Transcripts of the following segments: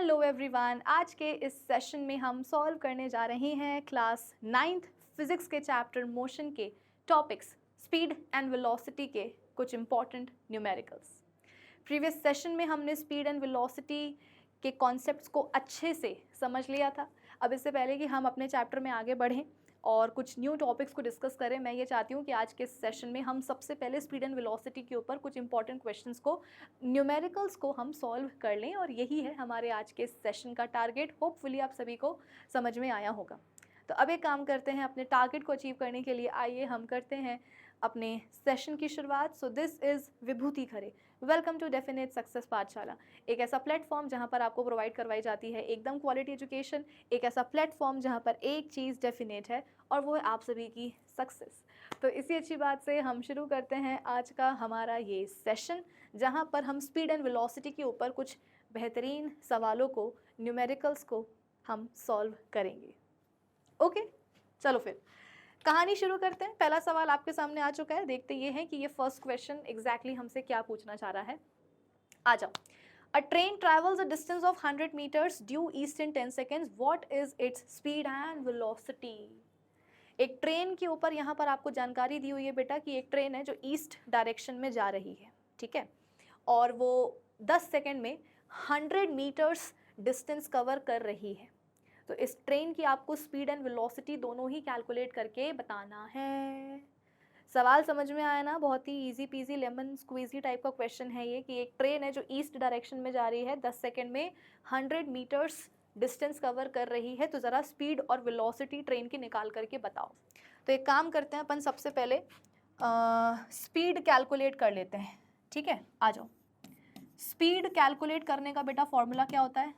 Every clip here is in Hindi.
हेलो एवरीवन, आज के इस सेशन में हम सॉल्व करने जा रहे हैं क्लास 9th फिजिक्स के चैप्टर मोशन के टॉपिक्स स्पीड एंड वेलोसिटी के कुछ इंपॉर्टेंट न्यूमेरिकल्स। प्रीवियस सेशन में हमने स्पीड एंड वेलोसिटी के कॉन्सेप्ट्स को अच्छे से समझ लिया था। अब इससे पहले कि हम अपने चैप्टर में आगे बढ़ें और कुछ न्यू टॉपिक्स को डिस्कस करें, मैं ये चाहती हूँ कि आज के सेशन में हम सबसे पहले स्पीड एंड वेलोसिटी के ऊपर कुछ इंपॉर्टेंट क्वेश्चंस को, न्यूमेरिकल्स को हम सॉल्व कर लें, और यही है हमारे आज के सेशन का टारगेट। होपफुली आप सभी को समझ में आया होगा। तो अब एक काम करते हैं, अपने टारगेट को अचीव करने के लिए आइए हम करते हैं अपने सेशन की शुरुआत। So this is Vibhuti Khare. Welcome to definite success Pathshala, एक ऐसा प्लेटफॉर्म जहां पर आपको प्रोवाइड करवाई जाती है एकदम क्वालिटी एजुकेशन, एक ऐसा प्लेटफॉर्म जहां पर एक चीज़ डेफिनेट है और वो है आप सभी की सक्सेस। तो इसी अच्छी बात से हम शुरू करते हैं आज का हमारा ये सेशन, जहां पर हम स्पीड एंड वेलोसिटी के ऊपर कुछ बेहतरीन सवालों को, न्यूमेरिकल्स को हम सॉल्व करेंगे। ओके, चलो फिर कहानी शुरू करते हैं। पहला सवाल आपके सामने आ चुका है, देखते ये हैं कि ये फर्स्ट क्वेश्चन एग्जैक्टली हमसे क्या पूछना चाह रहा है। आ जाओ। A train travels a distance of 100 metres due east in 10 seconds, what is its speed and velocity. एक ट्रेन के ऊपर यहाँ पर आपको जानकारी दी हुई है बेटा कि एक ट्रेन है जो ईस्ट डायरेक्शन में जा रही है, ठीक है, और वो 10 सेकेंड में 100 मीटर्स डिस्टेंस कवर कर रही है। तो इस ट्रेन की आपको स्पीड एंड वेलोसिटी दोनों ही कैलकुलेट करके बताना है। सवाल समझ में आया ना? बहुत ही easy peasy lemon squeezy type का क्वेश्चन है ये, कि एक ट्रेन है जो ईस्ट डायरेक्शन में जा रही है, 10 सेकेंड में 100 मीटर्स डिस्टेंस कवर कर रही है, तो ज़रा स्पीड और वेलोसिटी ट्रेन की निकाल करके बताओ। तो एक काम करते हैं अपन, सबसे पहले स्पीड कैलकुलेट कर लेते हैं, ठीक है। आ जाओ। स्पीड कैलकुलेट करने का बेटा फॉर्मूला क्या होता है?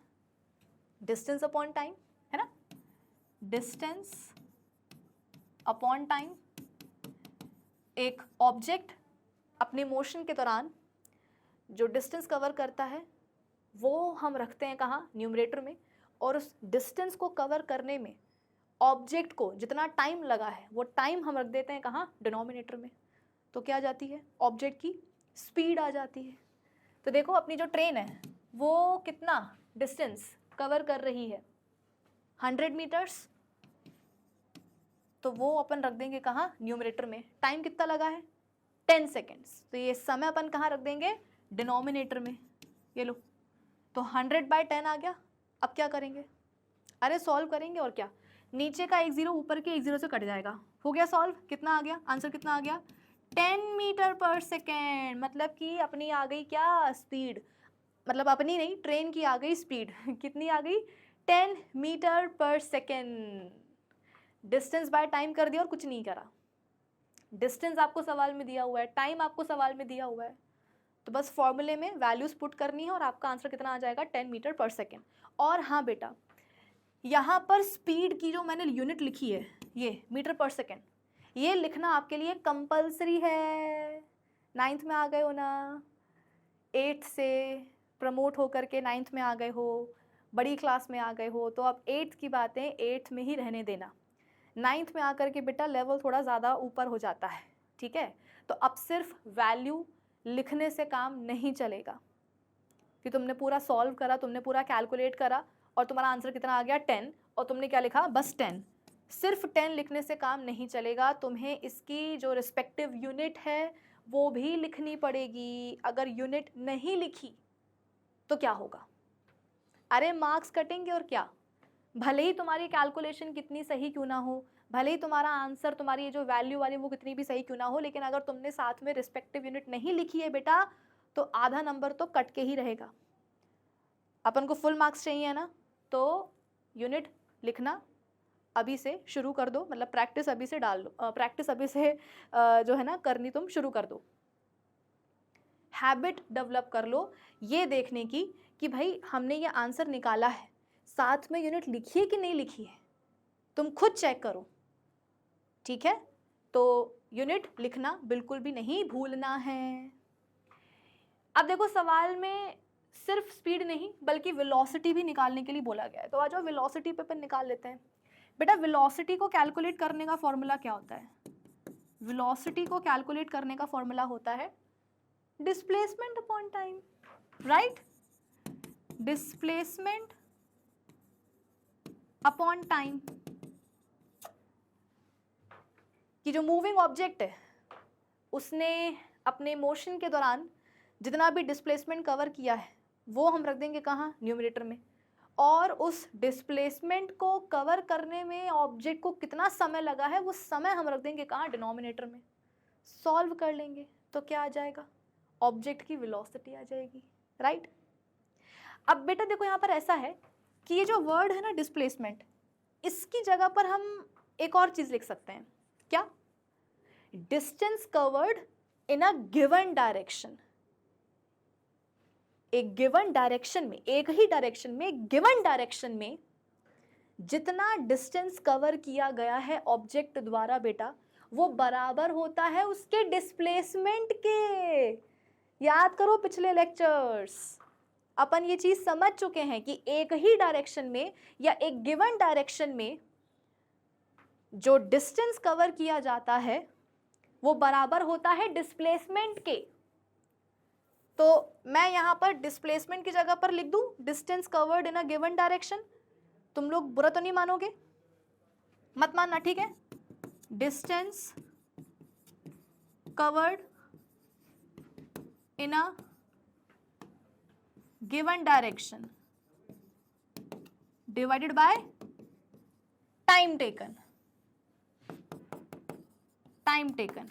डिस्टेंस अपॉन टाइम, है ना। Distance upon time. एक ऑब्जेक्ट अपने मोशन के दौरान जो डिस्टेंस कवर करता है वो हम रखते हैं कहाँ? न्यूमरेटर में। और उस डिस्टेंस को कवर करने में ऑब्जेक्ट को जितना टाइम लगा है वो टाइम हम रख देते हैं कहाँ? डिनोमिनेटर में। तो क्या आ जाती है? ऑब्जेक्ट की स्पीड आ जाती है। तो देखो, अपनी जो ट्रेन है वो कितना डिस्टेंस कवर कर रही है? 100 मीटर्स। तो वो अपन रख देंगे कहाँ? न्यूमरेटर में। टाइम कितना लगा है? 10 सेकेंड्स। तो ये समय अपन कहाँ रख देंगे? डिनोमिनेटर में। ये लो, तो 100/10 आ गया। अब क्या करेंगे? अरे सॉल्व करेंगे, और क्या। नीचे का एक जीरो ऊपर के एक जीरो से कट जाएगा। हो गया सॉल्व। कितना आ गया? आंसर कितना आ गया? 10 मीटर पर सेकेंड। मतलब कि अपनी आ गई क्या? स्पीड। मतलब अपनी नहीं, ट्रेन की आ गई स्पीड। कितनी आ गई? 10 मीटर पर सेकेंड। डिस्टेंस बाय टाइम कर दिया और कुछ नहीं करा। डिस्टेंस आपको सवाल में दिया हुआ है, टाइम आपको सवाल में दिया हुआ है, तो बस फॉर्मूले में वैल्यूज पुट करनी है और आपका आंसर कितना आ जाएगा? 10 मीटर पर सेकेंड। और हाँ बेटा, यहाँ पर स्पीड की जो मैंने यूनिट लिखी है, ये मीटर पर सेकेंड, ये लिखना आपके लिए कंपलसरी है। 9th में आ गए हो ना, 8th से प्रमोट होकर के 9th में आ गए हो, बड़ी क्लास में आ गए हो, तो अब 8th की बातें 8th में ही रहने देना। 9th में आकर के बेटा लेवल थोड़ा ज़्यादा ऊपर हो जाता है, ठीक है। तो अब सिर्फ वैल्यू लिखने से काम नहीं चलेगा कि तुमने पूरा सॉल्व करा, तुमने पूरा कैलकुलेट करा और तुम्हारा आंसर कितना आ गया? 10, और तुमने क्या लिखा? बस 10। सिर्फ 10 लिखने से काम नहीं चलेगा, तुम्हें इसकी जो रिस्पेक्टिव यूनिट है वो भी लिखनी पड़ेगी। अगर यूनिट नहीं लिखी तो क्या होगा? अरे मार्क्स कटेंगे, और क्या। भले ही तुम्हारी कैलकुलेशन कितनी सही क्यों ना हो, भले ही तुम्हारा आंसर, तुम्हारी ये जो वैल्यू वाली वो कितनी भी सही क्यों ना हो, लेकिन अगर तुमने साथ में रिस्पेक्टिव यूनिट नहीं लिखी है बेटा, तो आधा नंबर तो कट के ही रहेगा। अपन को फुल मार्क्स चाहिए है ना, तो यूनिट लिखना अभी से शुरू कर दो, मतलब प्रैक्टिस अभी से डाल दो, प्रैक्टिस अभी से जो है ना करनी तुम शुरू कर दो। हैबिट डेवलप कर लो ये देखने की कि भाई हमने ये आंसर निकाला है, साथ में यूनिट लिखी है कि नहीं लिखी है, तुम खुद चेक करो, ठीक है। तो यूनिट लिखना बिल्कुल भी नहीं भूलना है। अब देखो, सवाल में सिर्फ स्पीड नहीं बल्कि वेलोसिटी भी निकालने के लिए बोला गया है, तो आ जाओ वेलोसिटी पे अपन निकाल लेते हैं। बेटा, वेलोसिटी को कैलकुलेट करने का फॉर्मूला क्या होता है? वेलोसिटी को कैलकुलेट करने का फॉर्मूला होता है displacement upon time, right. Displacement upon time, कि जो मूविंग ऑब्जेक्ट है उसने अपने मोशन के दौरान जितना भी डिस्प्लेसमेंट कवर किया है वो हम रख देंगे कहाँ, न्यूमरेटर में, और उस डिस्प्लेसमेंट को कवर करने में ऑब्जेक्ट को कितना समय लगा है वो समय हम रख देंगे कहाँ, डिनोमिनेटर में। सॉल्व कर लेंगे तो क्या आ जाएगा, ऑब्जेक्ट की वेलोसिटी आ जाएगी, राइट। अब बेटा देखो यहाँ पर ऐसा है कि ये जो वर्ड है ना डिस्प्लेसमेंट, इसकी जगह पर हम एक और चीज लिख सकते हैं, क्या, distance covered in a given direction. एक गिवन डायरेक्शन में, एक ही डायरेक्शन में, गिवन डायरेक्शन में जितना डिस्टेंस कवर किया गया है ऑब्जेक्ट द्वारा बेटा, वो बराबर होता है उसके डिस्प्लेसमेंट के। याद करो पिछले लेक्चर्स, अपन ये चीज समझ चुके हैं कि एक ही डायरेक्शन में या एक गिवन डायरेक्शन में जो डिस्टेंस कवर किया जाता है वो बराबर होता है डिस्प्लेसमेंट के। तो मैं यहां पर डिस्प्लेसमेंट की जगह पर लिख दूं distance covered in a given direction. तुम लोग बुरा तो नहीं मानोगे, मत मानना, ठीक है। Distance covered in a given direction divided by time taken. Time taken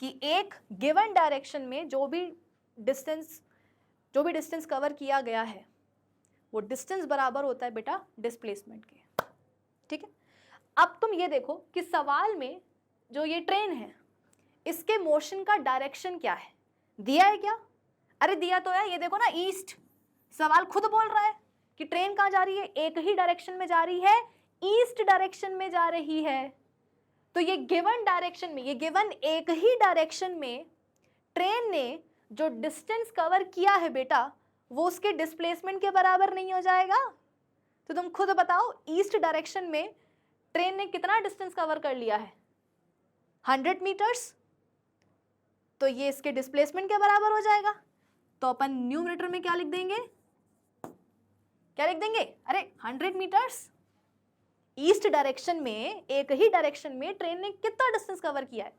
कि एक गिवन डायरेक्शन में जो भी डिस्टेंस कवर किया गया है वो डिस्टेंस बराबर होता है बेटा डिस्प्लेसमेंट के, ठीक है। अब तुम ये देखो कि सवाल में जो ये ट्रेन है इसके मोशन का डायरेक्शन क्या है, दिया है क्या, अरे दिया तो है, ये देखो ना ईस्ट, सवाल खुद बोल रहा है कि ट्रेन कहाँ जा रही है, एक ही डायरेक्शन में जा रही है, ईस्ट डायरेक्शन में जा रही है। तो ये गिवन डायरेक्शन में, ये गिवन एक ही डायरेक्शन में ट्रेन ने जो डिस्टेंस कवर किया है बेटा वो उसके डिस्प्लेसमेंट के बराबर नहीं हो जाएगा। तो तुम खुद बताओ ईस्ट डायरेक्शन में ट्रेन ने कितना डिस्टेंस कवर कर लिया है, 100 मीटर्स, तो ये इसके डिस्प्लेसमेंट के बराबर हो जाएगा। तो अपन न्यूमरेटर में क्या लिख देंगे, क्या लिख देंगे, अरे 100 मीटर्स। ईस्ट डायरेक्शन में, एक ही डायरेक्शन में ट्रेन ने कितना डिस्टेंस कवर किया है,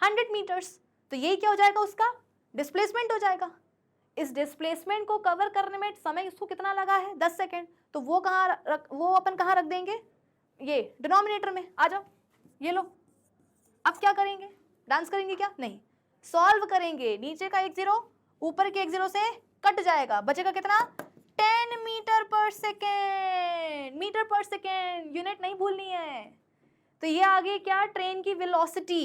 100 मीटर्स, तो यही क्या हो जाएगा, उसका डिस्प्लेसमेंट हो जाएगा। इस डिस्प्लेसमेंट को कवर करने में समय इसको कितना लगा है, 10 सेकेंड, तो वो अपन कहाँ रख देंगे, ये डिनोमिनेटर में। आ जाओ, ये लो। अब क्या करेंगे, डांस करेंगे क्या, नहीं, सॉल्व करेंगे। नीचे का एक जीरो ऊपर के एक जीरो से कट जाएगा, बचेगा कितना, 10 मीटर पर सेकेंड। मीटर पर सेकेंड, यूनिट नहीं भूलनी है। तो ये आ गई क्या, ट्रेन की वेलोसिटी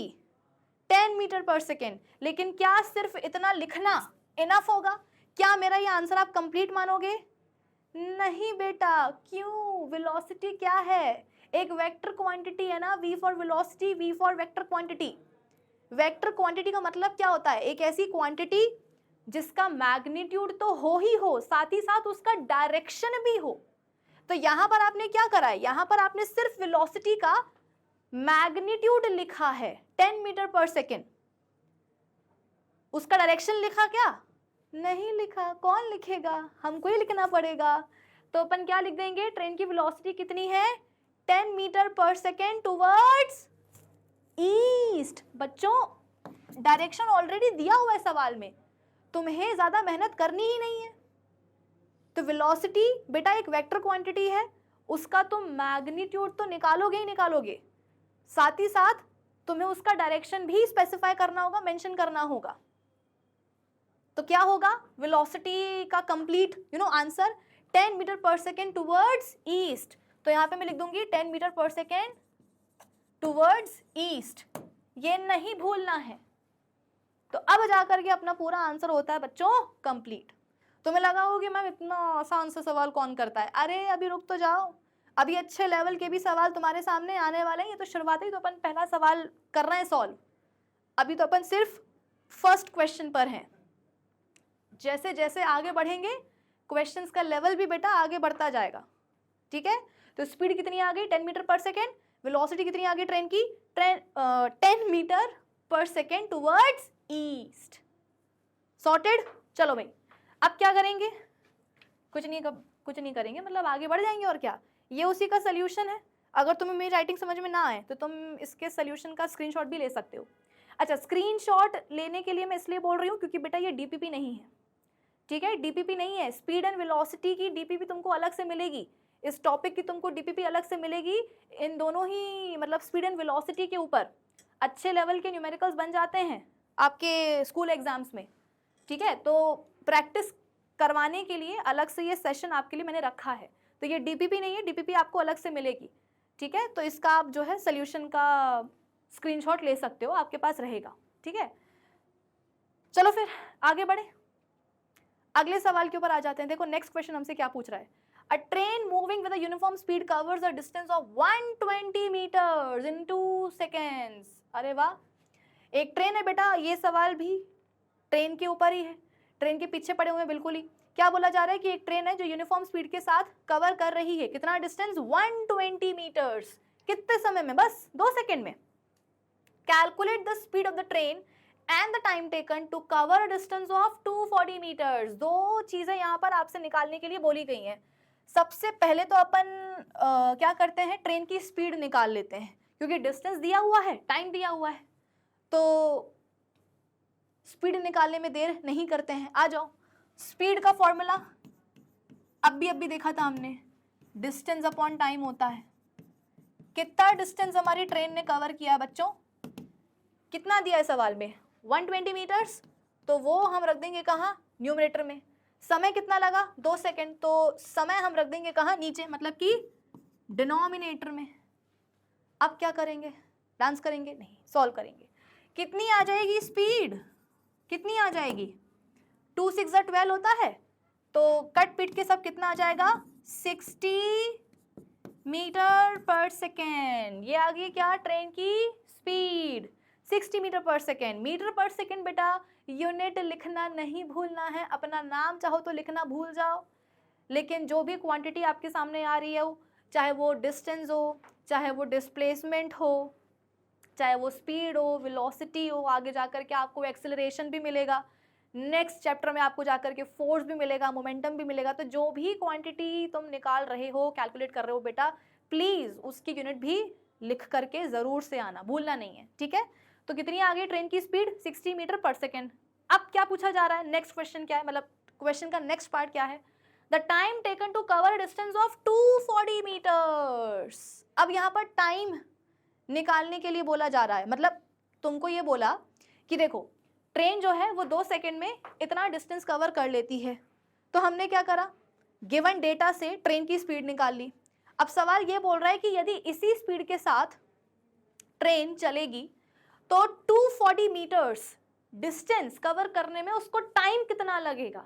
10 मीटर पर सेकेंड। लेकिन क्या सिर्फ इतना लिखना इनफ होगा, क्या मेरा ये आंसर आप कंप्लीट मानोगे, नहीं बेटा। क्यों, वेलोसिटी क्या है, एक वेक्टर क्वांटिटी है ना, v for velocity, v for vector quantity. Vector quantity का मतलब क्या होता है, एक ऐसी क्वांटिटी जिसका मैग्नीट्यूड तो हो ही हो, साथ ही साथ उसका डायरेक्शन भी हो। तो यहां पर आपने क्या करा है, यहां पर आपने सिर्फ वेलोसिटी का मैग्नीट्यूड लिखा है 10 मीटर पर सेकेंड, उसका डायरेक्शन लिखा क्या, नहीं लिखा। कौन लिखेगा, हमको ही लिखना पड़ेगा। तो अपन क्या लिख देंगे, ट्रेन की वेलोसिटी कितनी है, 10 मीटर पर सेकेंड टुवर्ड्स ईस्ट। बच्चों डायरेक्शन ऑलरेडी दिया हुआ है सवाल में, तुम्हें ज्यादा मेहनत करनी ही नहीं है। तो वेलोसिटी बेटा एक वेक्टर क्वांटिटी है, उसका तुम मैग्नीट्यूड तो निकालोगे ही निकालोगे, साथ ही साथ तुम्हें उसका डायरेक्शन भी स्पेसिफाई करना होगा, मेंशन करना होगा। तो क्या होगा, वेलोसिटी का कंप्लीट आंसर 10 मीटर पर सेकेंड टुवर्ड्स ईस्ट। तो यहां पे मैं लिख दूंगी 10 मीटर पर सेकेंड टुवर्ड्स ईस्ट, ये नहीं भूलना है। तो अब जाकर के अपना पूरा आंसर होता है बच्चों कंप्लीट। तुम्हें लगा होगा कि मैम इतना आसान सा सवाल कौन करता है, अरे अभी रुक तो जाओ, अभी अच्छे लेवल के भी सवाल तुम्हारे सामने आने वाले हैं। ये तो शुरुआत ही, तो अपन पहला सवाल कर रहे हैं सॉल्व, अभी तो अपन सिर्फ फर्स्ट क्वेश्चन पर हैं। जैसे जैसे आगे बढ़ेंगे क्वेश्चंस का लेवल भी बेटा आगे बढ़ता जाएगा, ठीक है। तो स्पीड कितनी आ गई, 10 मीटर पर सेकेंड, वेलोसिटी कितनी आ गई ट्रेन की, 10 मीटर पर सेकेंड टुवर्ड्स ईस्ट। सॉर्टेड। चलो भाई अब क्या करेंगे, कुछ नहीं करेंगे, मतलब आगे बढ़ जाएंगे और क्या। ये उसी का सोल्यूशन है। अगर तुम्हें मेरी राइटिंग समझ में ना आए तो तुम इसके सोल्यूशन का स्क्रीनशॉट भी ले सकते हो। अच्छा, स्क्रीनशॉट लेने के लिए मैं इसलिए बोल रही हूँ क्योंकि बेटा ये डीपीपी नहीं है, ठीक है, डीपीपी नहीं है। स्पीड एंड वेलोसिटी की डीपीपी तुमको अलग से मिलेगी, इस टॉपिक की तुमको डीपीपी अलग से मिलेगी। इन दोनों ही मतलब स्पीड एंड वेलोसिटी के ऊपर अच्छे लेवल के न्यूमेरिकल्स बन जाते हैं आपके स्कूल एग्जाम्स में, ठीक है। तो प्रैक्टिस करवाने के लिए अलग से ये सेशन आपके लिए मैंने रखा है। तो ये डीपीपी नहीं है, डीपीपी आपको अलग से मिलेगी, ठीक है। तो इसका आप जो है सोल्यूशन का स्क्रीनशॉट ले सकते हो, आपके पास रहेगा, ठीक है। चलो फिर आगे बढ़े, अगले सवाल के ऊपर आ जाते हैं। देखो नेक्स्ट क्वेश्चन हमसे क्या पूछ रहा है। A train moving with a uniform speed covers a distance of 120 metres in 2 seconds. अरे वाह, एक ट्रेन है बेटा, ये सवाल भी ट्रेन के ऊपर ही है, ट्रेन के पीछे पड़े हुए हैं बिल्कुल ही। क्या बोला जा रहा है कि एक ट्रेन है जो यूनिफॉर्म स्पीड के साथ कवर कर रही है कितना डिस्टेंस, 120 मीटर्स। कितने समय में, बस 2 सेकेंड में। Calculate the speed of the train and the time taken to cover distance of 240 metres. दो चीजें यहाँ पर आपसे निकालने के लिए बोली गई हैं। सबसे पहले तो अपन क्या करते हैं, ट्रेन की स्पीड निकाल लेते हैं, क्योंकि डिस्टेंस दिया हुआ है, टाइम दिया हुआ है, तो स्पीड निकालने में देर नहीं करते हैं। आ जाओ, स्पीड का फॉर्मूला अभी देखा था हमने, डिस्टेंस अपॉन टाइम होता है। कितना डिस्टेंस हमारी ट्रेन ने कवर किया बच्चों, कितना दिया है सवाल में, 120 मीटर्स, तो वो हम रख देंगे कहाँ, न्यूमरेटर में। समय कितना लगा, 2 सेकेंड, तो समय हम रख देंगे कहाँ, नीचे, मतलब कि डिनोमिनेटर में। अब क्या करेंगे, डांस करेंगे, नहीं, सॉल्व करेंगे। कितनी आ जाएगी स्पीड, कितनी आ जाएगी, 2 6 12 होता है, तो कट पीट के सब कितना आ जाएगा, 60 मीटर पर सेकेंड। ये आ गई क्या, ट्रेन की स्पीड, 60 मीटर पर सेकेंड। मीटर पर सेकेंड बेटा यूनिट लिखना नहीं भूलना है, अपना नाम चाहो तो लिखना भूल जाओ, लेकिन जो भी क्वांटिटी आपके सामने आ रही है, चाहे वो डिस्टेंस हो, चाहे वो डिस्प्लेसमेंट हो, चाहे वो स्पीड हो, वेलोसिटी हो, आगे जाकर के आपको एक्सेलरेशन भी मिलेगा, नेक्स्ट चैप्टर में आपको जाकर के फोर्स भी मिलेगा, मोमेंटम भी मिलेगा। तो जो भी क्वांटिटी तुम निकाल रहे हो, कैलकुलेट कर रहे हो बेटा, प्लीज उसकी यूनिट भी लिख करके जरूर से आना, भूलना नहीं है, ठीक है। तो कितनी आ गई ट्रेन की स्पीड, 60 मीटर पर सेकेंड। अब क्या पूछा जा रहा है, नेक्स्ट क्वेश्चन क्या है, मतलब क्वेश्चन का नेक्स्ट पार्ट क्या है, the time taken to cover distance of 240 metres. अब यहाँ पर टाइम निकालने के लिए बोला जा रहा है, मतलब तुमको ये बोला कि देखो ट्रेन जो है वो 2 सेकेंड में इतना डिस्टेंस कवर कर लेती है, तो हमने क्या करा, गिवन डेटा से ट्रेन की स्पीड निकाल ली। अब सवाल ये बोल रहा है कि यदि इसी स्पीड के साथ ट्रेन चलेगी तो 240 मीटर्स डिस्टेंस कवर करने में उसको टाइम कितना लगेगा।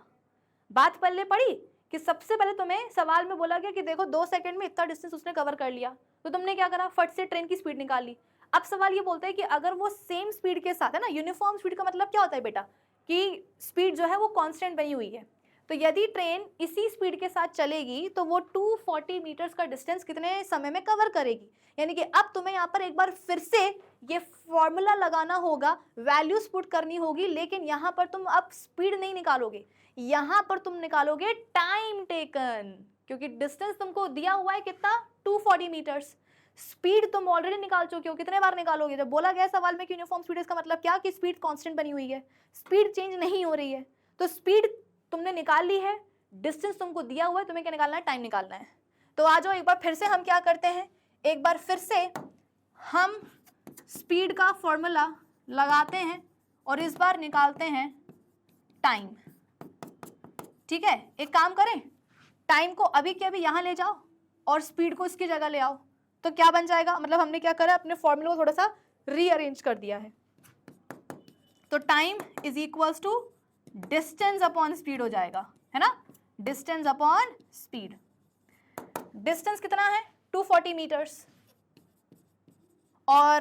बात पल्ले पड़ी कि सबसे पहले तुम्हें सवाल में बोला गया कि देखो 2 सेकेंड में इतना डिस्टेंस उसने कवर कर लिया, तो तुमने क्या करा, फट से ट्रेन की स्पीड निकाल ली। अब सवाल ये बोलता है कि अगर वो सेम स्पीड के साथ है ना, यूनिफॉर्म स्पीड का मतलब क्या होता है बेटा, कि स्पीड जो है वो कांस्टेंट बनी हुई है, तो यदि ट्रेन इसी स्पीड के साथ चलेगी तो वो 240 मीटर्स का डिस्टेंस कितने समय में कवर करेगी। यानी कि अब तुम्हें यहाँ पर एक बार फिर से ये फॉर्मूला लगाना होगा, वैल्यूज पुट करनी होगी, लेकिन यहाँ पर तुम अब स्पीड नहीं निकालोगे, यहाँ पर तुम निकालोगे टाइम टेकन, क्योंकि डिस्टेंस तुमको दिया हुआ है कितना, 240 मीटर्स। स्पीड तुम ऑलरेडी निकाल चुके हो, कितने बार निकालोगे, जब बोला गया सवाल में कि यूनिफॉर्म स्पीड, इसका मतलब क्या, कि स्पीड कांस्टेंट बनी हुई है, स्पीड चेंज नहीं हो रही है। तो स्पीड तुमने निकाल ली है, डिस्टेंस तुमको दिया हुआ है, तुम्हें क्या निकालना है, टाइम निकालना है। तो आ जाओ एक बार फिर से हम क्या करते हैं, एक बार फिर से हम स्पीड का फॉर्मूला लगाते हैं और इस बार निकालते हैं टाइम, ठीक है। एक काम करें, टाइम को अभी के अभी यहाँ ले जाओ और स्पीड को इसकी जगह ले आओ, तो क्या बन जाएगा, मतलब हमने क्या करा, अपने फॉर्मूले को थोड़ा सा रीअरेंज कर दिया है। तो time is equals to distance upon speed हो जाएगा, है ना, डिस्टेंस अपॉन स्पीड। डिस्टेंस कितना है, 240 मीटर्स, और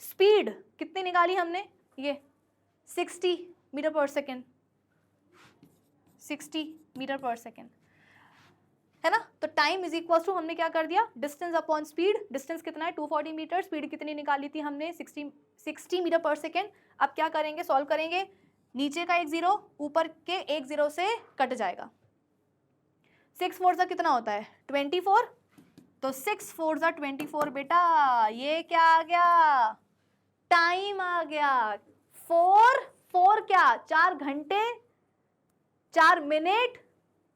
स्पीड कितनी निकाली हमने, ये 60 मीटर पर सेकेंड, 60 मीटर पर सेकेंड, है ना। तो टाइम इज इक्वल टू हमने क्या कर दिया, डिस्टेंस अपॉन स्पीड। डिस्टेंस कितना है, 240 मीटर, स्पीड कितनी निकाली थी हमने, 60 मीटर पर सेकेंड। अब क्या करेंगे, सॉल्व करेंगे, नीचे का एक जीरो ऊपर के एक जीरो से कट जाएगा, 6 4 सा कितना होता है 24, तो 6 4 सा 24 बेटा, ये क्या आ गया, टाइम आ गया। 4 क्या, 4 घंटे, 4 मिनट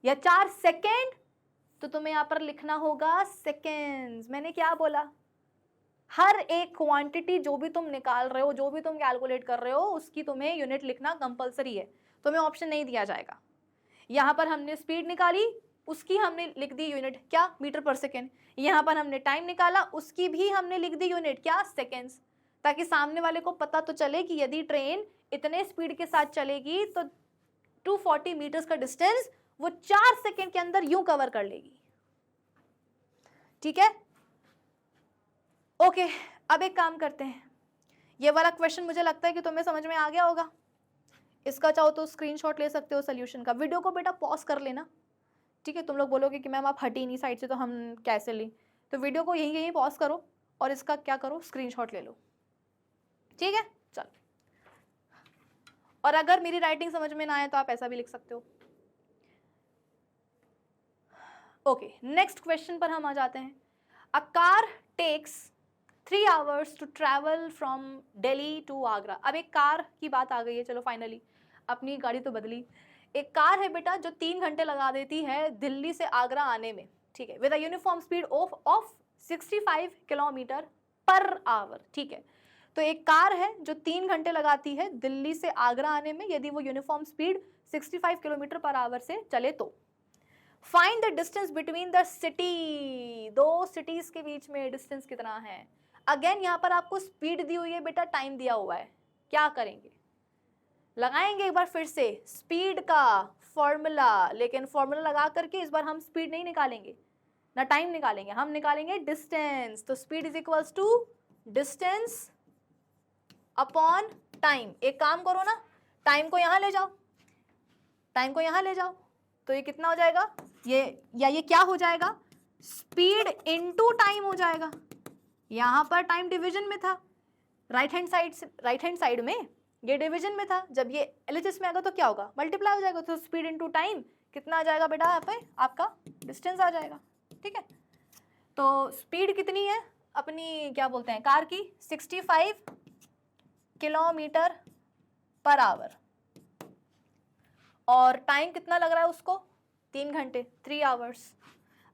या 4 सेकेंड, तो तुम्हें यहां पर लिखना होगा सेकेंड्स। मैंने क्या बोला, हर एक क्वांटिटी जो भी तुम निकाल रहे हो, जो भी तुम कैलकुलेट कर रहे हो, उसकी तुम्हें यूनिट लिखना कंपलसरी है, तुम्हें ऑप्शन नहीं दिया जाएगा। यहां पर हमने स्पीड निकाली, उसकी हमने लिख दी यूनिट क्या, मीटर पर सेकेंड। यहां पर हमने टाइम निकाला, उसकी भी हमने लिख दी यूनिट क्या, सेकेंड्स, ताकि सामने वाले को पता तो चले कि यदि ट्रेन इतने स्पीड के साथ चलेगी तो 240 मीटर्स का डिस्टेंस वो 4 सेकेंड के अंदर यूं कवर कर लेगी। ठीक है, ओके। अब एक काम करते हैं, ये वाला क्वेश्चन मुझे लगता है कि तुम्हें समझ में आ गया होगा। इसका चाहो तो स्क्रीनशॉट ले सकते हो सोल्यूशन का। वीडियो को बेटा पॉज कर लेना, ठीक है। तुम लोग बोलोगे कि मैम आप हटी नहीं साइड से, तो हम कैसे लें, तो वीडियो को यहीं पॉज करो और इसका क्या करो, स्क्रीनशॉट ले लो, ठीक है। चलो, और अगर मेरी राइटिंग समझ में ना आए तो आप ऐसा भी लिख सकते हो। ओके, नेक्स्ट क्वेश्चन पर हम आ जाते हैं। A car takes 3 hours to travel from Delhi to Agra. अब एक कार की बात आ गई है, चलो फाइनली अपनी गाड़ी तो बदली। एक कार है बेटा जो 3 घंटे लगा देती है दिल्ली से आगरा आने में, ठीक है, with a uniform speed of 65 kilometre per hour, ठीक है। तो एक कार है जो 3 घंटे लगाती है दिल्ली से आगरा आने में, यदि वो uniform speed 65 kilometre per hour से चले तो। Find the distance between the city, दो सिटीज के बीच में डिस्टेंस कितना है। अगेन यहाँ पर आपको स्पीड दी हुई है बेटा, टाइम दिया हुआ है, क्या करेंगे, लगाएंगे एक बार फिर से स्पीड का फॉर्मूला, लेकिन फॉर्मूला लगा करके इस बार हम स्पीड नहीं निकालेंगे ना टाइम निकालेंगे, हम निकालेंगे डिस्टेंस। तो speed is equals to distance upon time. एक काम करो ना, टाइम को यहां ले जाओ, टाइम को यहां ले जाओ, तो ये कितना हो जाएगा, ये क्या हो जाएगा, स्पीड इनटू टाइम हो जाएगा। यहां पर टाइम डिवीजन में था, राइट हैंड साइड में ये डिवीजन में था, जब ये एलएचएस में आएगा तो क्या होगा, मल्टीप्लाई हो जाएगा। तो स्पीड इनटू टाइम कितना आ जाएगा बेटा, यहाँ पे आपका डिस्टेंस आ जाएगा, ठीक है। तो स्पीड कितनी है अपनी, क्या बोलते हैं, कार की, 65 किलोमीटर पर आवर, और टाइम कितना लग रहा है उसको, 3 घंटे, 3 hours।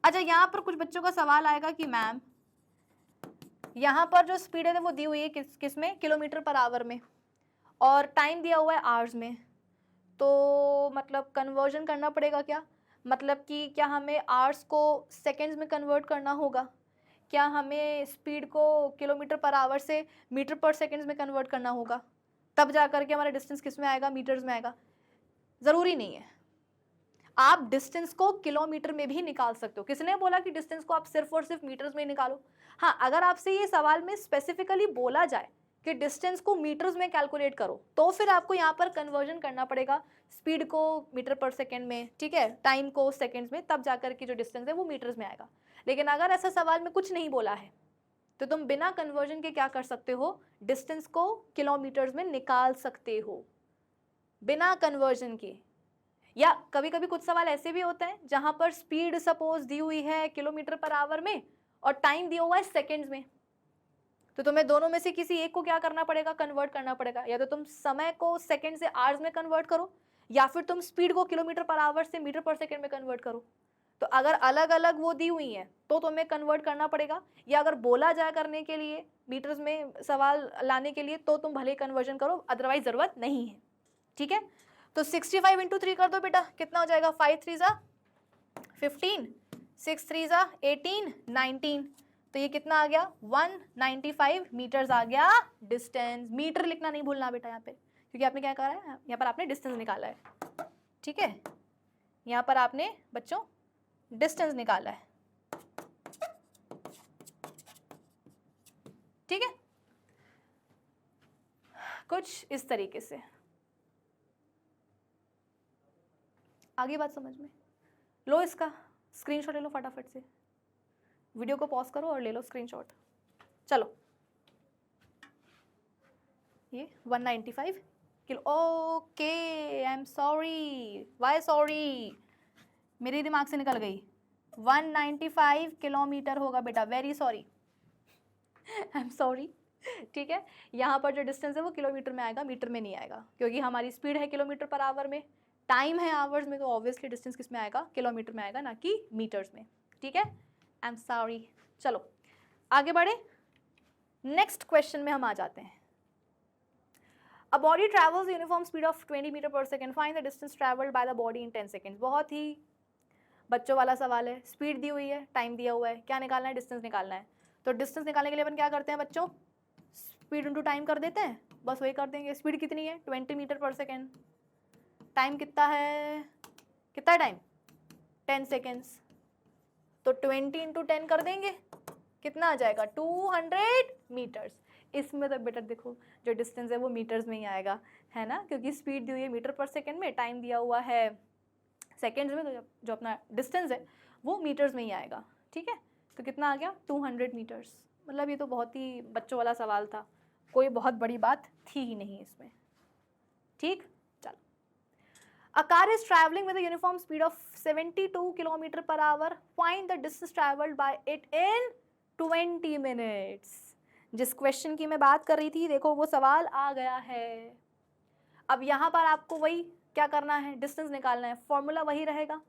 अच्छा, यहाँ पर कुछ बच्चों का सवाल आएगा कि मैम यहाँ पर जो स्पीड है वो दी हुई है किस में, किलोमीटर पर आवर में, और टाइम दिया हुआ है आवर्स में, तो मतलब कन्वर्जन करना पड़ेगा क्या, मतलब कि क्या हमें आवर्स को सेकेंड्स में कन्वर्ट करना होगा, क्या हमें स्पीड को किलोमीटर पर आवर से मीटर पर सेकेंड्स में कन्वर्ट करना होगा, तब जा करके हमारा डिस्टेंस किस में आएगा, मीटर्स में आएगा। ज़रूरी नहीं है, आप डिस्टेंस को किलोमीटर में भी निकाल सकते हो। किसने बोला कि डिस्टेंस को आप सिर्फ और सिर्फ मीटर्स में निकालो। हाँ, अगर आपसे ये सवाल में स्पेसिफिकली बोला जाए कि डिस्टेंस को मीटर्स में कैलकुलेट करो, तो फिर आपको यहाँ पर कन्वर्जन करना पड़ेगा, स्पीड को मीटर पर सेकेंड में, ठीक है, टाइम को सेकेंड्स में, तब जाकर के जो डिस्टेंस है वो मीटर्स में आएगा। लेकिन अगर ऐसा सवाल में कुछ नहीं बोला है तो तुम बिना कन्वर्जन के क्या कर सकते हो, डिस्टेंस को किलोमीटर्स में निकाल सकते हो बिना कन्वर्जन के। या कभी कभी कुछ सवाल ऐसे भी होते हैं जहां पर स्पीड सपोज दी हुई है किलोमीटर पर आवर में और टाइम दिया हुआ है सेकेंड्स में, तो तुम्हें दोनों में से किसी एक को क्या करना पड़ेगा, कन्वर्ट करना पड़ेगा। या तो तुम समय को सेकेंड से आवर्स में कन्वर्ट करो, या फिर तुम स्पीड को किलोमीटर पर आवर से मीटर पर सेकेंड में कन्वर्ट करो। तो अगर अलग अलग वो दी हुई हैं तो तुम्हें कन्वर्ट करना पड़ेगा, या अगर बोला जाए करने के लिए मीटर्स में सवाल लाने के लिए तो तुम भले कन्वर्जन करो, अदरवाइज ज़रूरत नहीं है, ठीक है। तो 65 इंटू 3 कर दो बेटा, कितना हो जाएगा, 5 3 ज़ा 15, 6 3 ज़ा 18, 19, तो ये कितना आ गया, 195 मीटर्स आ गया डिस्टेंस। मीटर लिखना नहीं भूलना बेटा यहाँ पे, क्योंकि आपने क्या करा है, यहाँ पर आपने डिस्टेंस निकाला है, ठीक है, यहाँ पर आपने बच्चों डिस्टेंस निकाला है, ठीक है, कुछ इस तरीके से। आगे बात समझ में, लो इसका स्क्रीनशॉट ले लो फटाफट से, वीडियो को पॉज करो और ले लो स्क्रीनशॉट। चलो, ये 195 kilo, okay, I am sorry, why sorry, मेरे दिमाग से निकल गई, 195 किलोमीटर होगा बेटा, very sorry, I am sorry. ठीक है, यहाँ पर जो डिस्टेंस है वो किलोमीटर में आएगा, मीटर में नहीं आएगा, क्योंकि हमारी स्पीड है किलोमीटर पर आवर में, टाइम है आवर्स में, तो ऑब्वियसली डिस्टेंस किस में आएगा, किलोमीटर में आएगा, ना कि मीटर्स में। ठीक है, आई एम सॉरी। चलो आगे बढ़े, नेक्स्ट क्वेश्चन में हम आ जाते हैं। A body travels uniform speed of 20 metre पर second, find the distance travelled by the body in 10 seconds. बहुत ही बच्चों वाला सवाल है, स्पीड दी हुई है, टाइम दिया हुआ है, क्या निकालना है, डिस्टेंस निकालना है। तो डिस्टेंस निकालने के लिए अपन क्या करते हैं बच्चों, स्पीड इंटू टाइम कर देते हैं, बस वही कर देंगे। स्पीड कितनी है, 20 मीटर पर सेकेंड, टाइम कितना है, कितना है टाइम, 10 सेकेंड्स, तो 20 इंटू 10 कर देंगे, कितना आ जाएगा, 200 मीटर्स। इसमें तो बेटा देखो जो डिस्टेंस है वो मीटर्स में ही आएगा, है ना, क्योंकि स्पीड दी हुई है मीटर पर सेकेंड में, टाइम दिया हुआ है सेकेंड्स में, तो जो अपना डिस्टेंस है वो मीटर्स में ही आएगा। ठीक है, तो कितना आ गया, 200 मीटर्स। मतलब ये तो बहुत ही बच्चों वाला सवाल था, कोई बहुत बड़ी बात थी ही नहीं इसमें। ठीक, चलो। अ car is travelling with a uniform speed of 72 kilometre per hour, find the distance travelled bye it in 20 minutes. जिस क्वेश्चन की मैं बात कर रही थी, देखो वो सवाल आ गया है। अब यहाँ पर आपको वही क्या करना है, डिस्टेंस निकालना है। फॉर्मूला वही रहेगा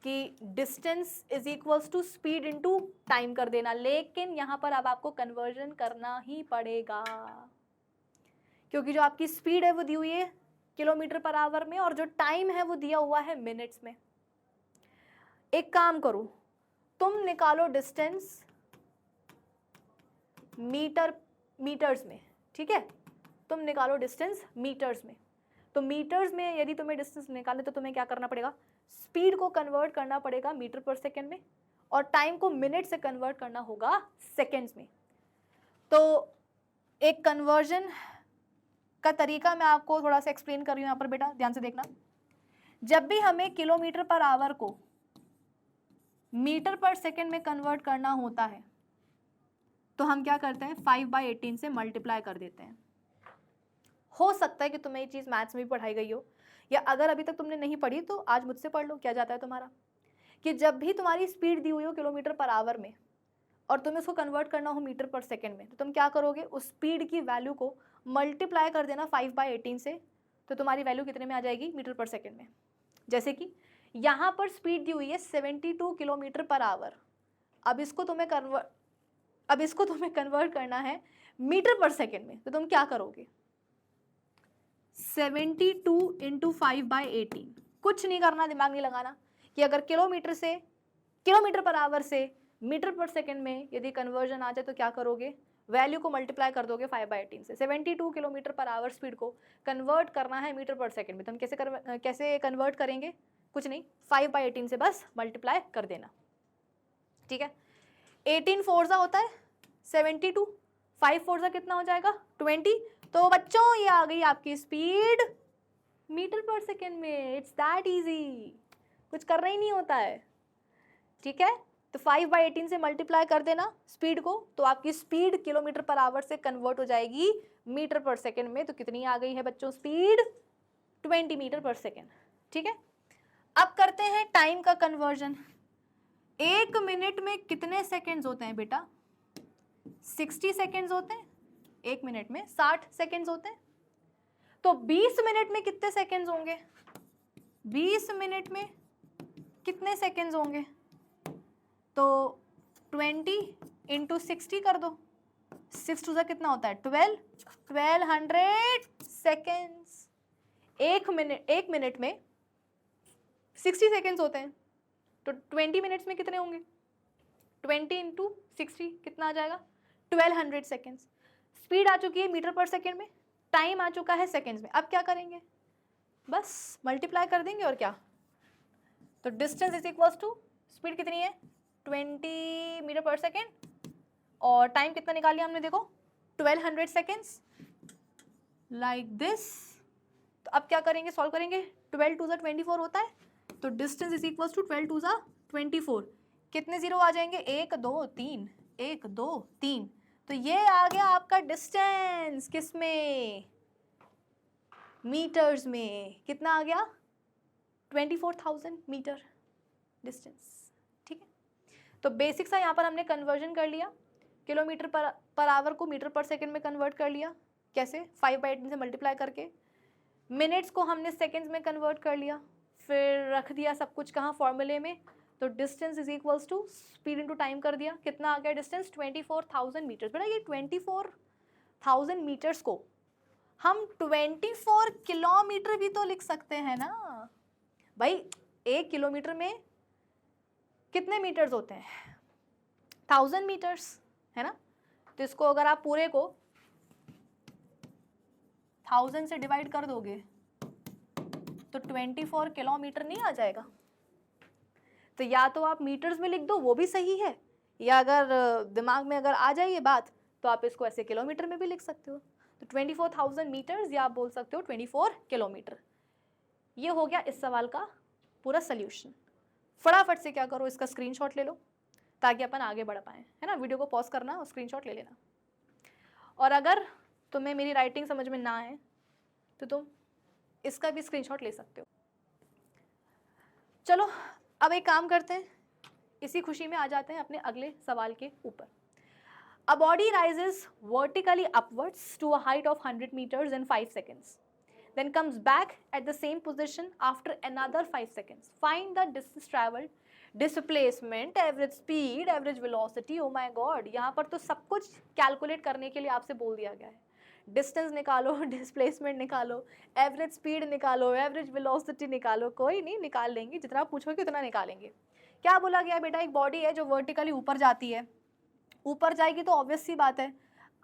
कि distance is equals to speed into time कर देना, लेकिन यहाँ पर अब आपको कन्वर्जन करना ही पड़ेगा, क्योंकि जो आपकी स्पीड है वो दी हुई है किलोमीटर पर आवर में, और जो टाइम है वो दिया हुआ है मिनट्स में। एक काम करो, तुम निकालो डिस्टेंस मीटर्स में। ठीक है, तुम निकालो डिस्टेंस मीटर्स में। तो मीटर्स में यदि तुम्हें डिस्टेंस निकालने, तो तुम्हें क्या करना पड़ेगा, स्पीड को कन्वर्ट करना पड़ेगा मीटर पर सेकेंड में, और टाइम को मिनट से कन्वर्ट करना होगा सेकेंड्स में। तो एक कन्वर्जन का तरीका मैं आपको थोड़ा सा एक्सप्लेन कर रही हूँ यहाँ पर बेटा, ध्यान से देखना। जब भी हमें किलोमीटर पर आवर को मीटर पर सेकेंड में कन्वर्ट करना होता है, तो हम क्या करते हैं, 5/18 से मल्टीप्लाई कर देते हैं। हो सकता है कि तुम्हें ये चीज़ मैथ्स में भी पढ़ाई गई हो, या अगर अभी तक तुमने नहीं पढ़ी तो आज मुझसे पढ़ लो, क्या जाता है तुम्हारा, कि जब भी तुम्हारी स्पीड दी हुई हो किलोमीटर पर आवर में और तुम्हें उसको कन्वर्ट करना हो मीटर पर सेकेंड में, तो तुम क्या करोगे, उस स्पीड की वैल्यू को मल्टीप्लाई कर देना 5/18 से, तो तुम्हारी वैल्यू कितने में आ जाएगी, मीटर पर सेकेंड में। जैसे कि यहाँ पर स्पीड दी हुई है 72 किलोमीटर पर आवर, अब इसको तुम्हें कन्वर्ट करना है मीटर पर सेकेंड में, तो तुम क्या करोगे, 72 इंटू 5/18, कुछ नहीं करना, दिमाग नहीं लगाना, कि अगर किलोमीटर पर आवर से मीटर पर सेकेंड में यदि कन्वर्जन आ जाए तो क्या करोगे, वैल्यू को मल्टीप्लाई कर दोगे 5/18 से। 72 किलोमीटर पर आवर स्पीड को कन्वर्ट करना है मीटर पर सेकेंड में, तो हम कैसे कन्वर्ट करेंगे, कुछ नहीं, 5/18 से बस मल्टीप्लाई कर देना। ठीक है, 18 फोर्जा होता है 72, 5 फोर्जा कितना हो जाएगा, 20। तो बच्चों ये आ गई आपकी स्पीड मीटर पर सेकेंड में। इट्स दैट इजी, कुछ करना ही नहीं होता है। ठीक है, तो 5/18 से मल्टीप्लाई कर देना स्पीड को, तो आपकी स्पीड किलोमीटर पर आवर से कन्वर्ट हो जाएगी मीटर पर सेकेंड में। तो कितनी आ गई है बच्चों स्पीड, 20 मीटर पर सेकेंड। ठीक है, अब करते हैं टाइम का कन्वर्जन। 1 मिनट में कितने सेकेंड्स होते हैं बेटा, 60 सेकेंड्स होते हैं। 1 मिनट में 60 सेकेंड्स होते हैं, तो 20 मिनट में कितने सेकेंड्स होंगे, 20 मिनट में कितने सेकेंड्स होंगे, तो 20 इंटू 60 कर दो, 6 टू कितना होता है 1200 सेकेंड्स। 1 मिनट में 60 सेकेंड्स होते हैं, तो 20 मिनट्स में कितने होंगे, 20 इंटू 60 कितना आ जाएगा, 1200 सेकेंड्स। स्पीड आ चुकी है मीटर पर सेकेंड में, टाइम आ चुका है सेकेंड्स में। अब क्या करेंगे, बस मल्टीप्लाई कर देंगे और क्या, तो distance is equals to speed कितनी है 20 मीटर पर सेकेंड, और टाइम कितना निकाल लिया हमने, देखो 1200 सेकेंड्स, लाइक दिस। तो अब क्या करेंगे, सॉल्व करेंगे, 12 टू 24 होता है, तो distance is equals to 12 to 24। कितने जीरो आ जाएंगे, 1 2 3, 1 2 3। तो ये आ गया आपका डिस्टेंस, किस में, मीटर्स में। कितना आ गया, 24,000 मीटर। डिस्टेंस, ठीक है। तो बेसिक सा यहाँ पर हमने कन्वर्जन कर लिया, किलोमीटर पर आवर को मीटर पर सेकंड में कन्वर्ट कर लिया, कैसे 5/18 से मल्टीप्लाई करके। मिनट्स को हमने सेकंड्स में कन्वर्ट कर लिया, फिर रख दिया सब कुछ कहाँ, फॉर्मूले में। तो distance is equals to speed into time कर दिया, कितना आ गया डिस्टेंस, 24,000 मीटर्स। बेटा ये 24,000 मीटर्स को हम 24 किलोमीटर भी तो लिख सकते हैं ना भाई। 1 किलोमीटर में कितने मीटर्स होते हैं, 1000 मीटर्स, है ना। तो इसको अगर आप पूरे को 1000 से डिवाइड कर दोगे तो 24 किलोमीटर नहीं आ जाएगा। तो या तो आप मीटर्स में लिख दो, वो भी सही है, या अगर दिमाग में अगर आ जाए ये बात तो आप इसको ऐसे किलोमीटर में भी लिख सकते हो। तो 24,000 मीटर्स, या आप बोल सकते हो 24 किलोमीटर। ये हो गया इस सवाल का पूरा सल्यूशन। फटाफट से क्या करो, इसका स्क्रीनशॉट ले लो ताकि अपन आगे बढ़ पाएँ, है ना। वीडियो को पॉज करना और स्क्रीनशॉट ले लेना। और अगर तुम्हें मेरी राइटिंग समझ में ना आए तो तुम इसका भी स्क्रीनशॉट ले सकते हो। चलो अब एक काम करते हैं, इसी खुशी में आ जाते हैं अपने अगले सवाल के ऊपर। A body rises vertically upwards to a height of 100 meters in 5 seconds, then comes back at the same position after another 5 seconds. Find the distance traveled, displacement, average speed, average velocity. Oh my God, यहाँ पर तो सब कुछ कैलकुलेट करने के लिए आपसे बोल दिया गया है। डिस्टेंस निकालो, डिस्प्लेसमेंट निकालो, एवरेज स्पीड निकालो, एवरेज वेलोसिटी निकालो। कोई नहीं, निकाल लेंगे, जितना पूछोगे उतना निकालेंगे। क्या बोला गया बेटा, एक बॉडी है जो वर्टिकली ऊपर जाती है, ऊपर जाएगी तो ऑब्वियस सी बात है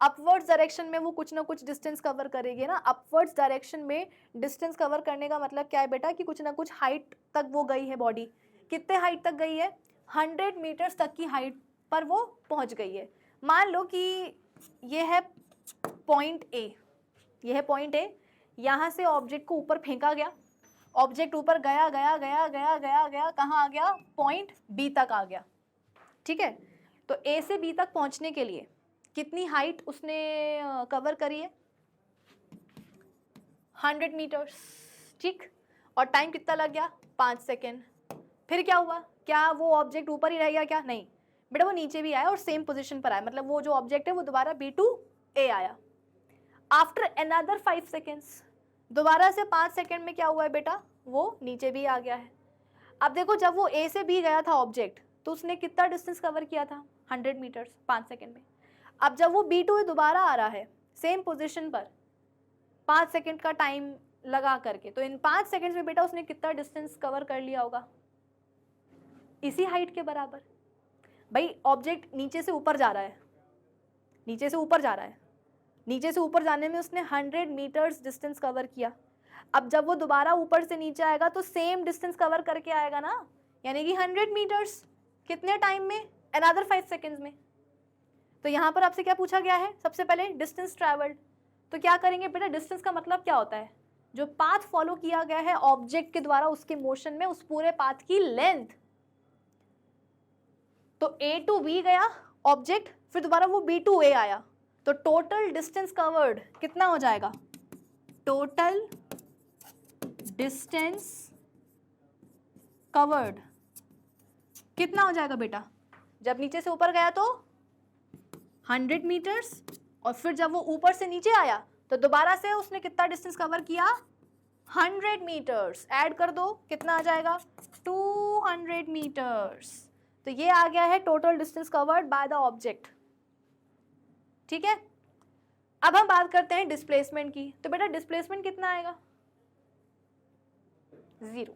अपवर्ड्स डायरेक्शन में वो कुछ ना कुछ डिस्टेंस कवर करेगी ना। अपवर्ड्स डायरेक्शन में डिस्टेंस कवर करने का मतलब क्या है बेटा, कि कुछ ना कुछ हाइट तक वो गई है बॉडी। कितने हाइट तक गई है, 100 मीटर्स तक की हाइट पर वो पहुंच गई है। मान लो कि ये है पॉइंट ए, ये है पॉइंट ए, यहाँ से ऑब्जेक्ट को ऊपर फेंका गया, ऑब्जेक्ट ऊपर गया गया गया गया गया गया, कहाँ आ गया, पॉइंट बी तक आ गया, ठीक है। तो ए से बी तक पहुंचने के लिए कितनी हाइट उसने कवर करी है, 100 मीटर्स, ठीक। और टाइम कितना लग गया, 5 सेकेंड। फिर क्या हुआ, क्या वो ऑब्जेक्ट ऊपर ही रह गया, क्या नहीं बेटा, वो नीचे भी आया और सेम पोजीशन पर आया, मतलब वो जो ऑब्जेक्ट है वो दोबारा बी टू ए आया। आफ्टर अनदर 5 सेकेंड्स, दोबारा से 5 सेकेंड में क्या हुआ है बेटा, वो नीचे भी आ गया है। अब देखो, जब वो ए से बी गया था ऑब्जेक्ट, तो उसने कितना डिस्टेंस कवर किया था, 100 मीटर्स 5 सेकेंड में। अब जब वो बी टू दोबारा आ रहा है सेम पोजीशन पर 5 सेकेंड का टाइम लगा करके, तो इन 5 सेकेंड्स में बेटा उसने कितना डिस्टेंस कवर कर लिया होगा, इसी हाइट के बराबर। भाई ऑब्जेक्ट नीचे से ऊपर जा रहा है, नीचे से ऊपर जा रहा है, नीचे से ऊपर जाने में उसने 100 मीटर्स डिस्टेंस कवर किया। अब जब वो दोबारा ऊपर से नीचे आएगा तो सेम डिस्टेंस कवर करके आएगा ना, यानी कि 100 मीटर्स कितने टाइम में, अनदर 5 सेकेंड्स में। तो यहाँ पर आपसे क्या पूछा गया है, सबसे पहले डिस्टेंस ट्रैवल्ड। तो क्या करेंगे बेटा, डिस्टेंस का मतलब क्या होता है, जो पाथ फॉलो किया गया है ऑब्जेक्ट के द्वारा उसके मोशन में, उस पूरे पाथ की लेंथ। तो ए टू बी गया ऑब्जेक्ट, फिर दोबारा वो बी टू ए आया, तो टोटल डिस्टेंस कवर्ड कितना हो जाएगा, टोटल डिस्टेंस कवर्ड कितना हो जाएगा बेटा, जब नीचे से ऊपर गया तो 100 मीटर्स, और फिर जब वो ऊपर से नीचे आया तो दोबारा से उसने कितना डिस्टेंस कवर किया, 100 मीटर्स। ऐड कर दो, कितना आ जाएगा, 200 मीटर्स। तो ये आ गया है total distance covered by the object, ठीक है। अब हम बात करते हैं डिस्प्लेसमेंट की। तो बेटा डिस्प्लेसमेंट कितना आएगा, 0।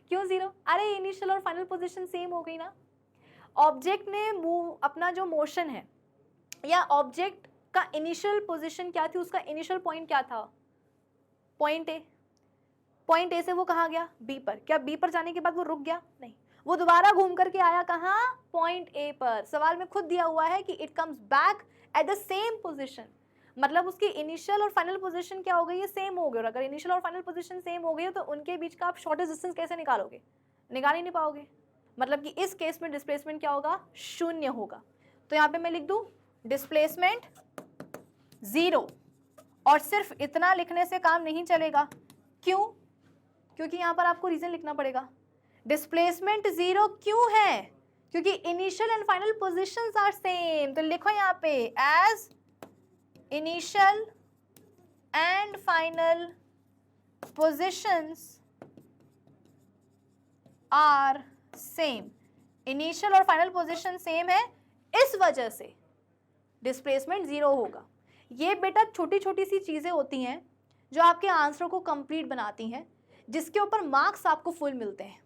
क्यों 0, अरे इनिशियल और फाइनल पोजीशन सेम हो गई ना। ऑब्जेक्ट ने मूव, अपना जो मोशन है, या ऑब्जेक्ट का इनिशियल पोजीशन क्या थी, उसका इनिशियल पॉइंट क्या था, पॉइंट ए। पॉइंट ए से वो कहाँ गया, बी पर। क्या बी पर जाने के बाद वो रुक गया, नहीं, वो दोबारा घूम करके आया कहाँ, पॉइंट ए पर। सवाल में खुद दिया हुआ है कि it comes back at the same position, मतलब उसकी इनिशियल और फाइनल पोजीशन क्या हो गई है, सेम हो गई। और अगर इनिशियल और फाइनल पोजीशन सेम हो गई तो उनके बीच का आप शॉर्टेस्ट डिस्टेंस कैसे निकालोगे, निकाल ही नहीं पाओगे। मतलब कि इस केस में डिस्प्लेसमेंट क्या होगा, 0 होगा। तो यहाँ पे मैं लिख दूं डिस्प्लेसमेंट 0। और सिर्फ इतना लिखने से काम नहीं चलेगा, क्यों, क्योंकि यहाँ पर आपको रीजन लिखना पड़ेगा। डिस्प्लेसमेंट जीरो क्यों है? क्योंकि initial and final positions are same. तो लिखो यहाँ पे as initial and final positions are same. Initial और फाइनल पोजीशन सेम है, इस वजह से डिस्प्लेसमेंट जीरो होगा। ये बेटा छोटी छोटी सी चीजें होती हैं जो आपके आंसर को कंप्लीट बनाती हैं, जिसके ऊपर मार्क्स आपको फुल मिलते हैं।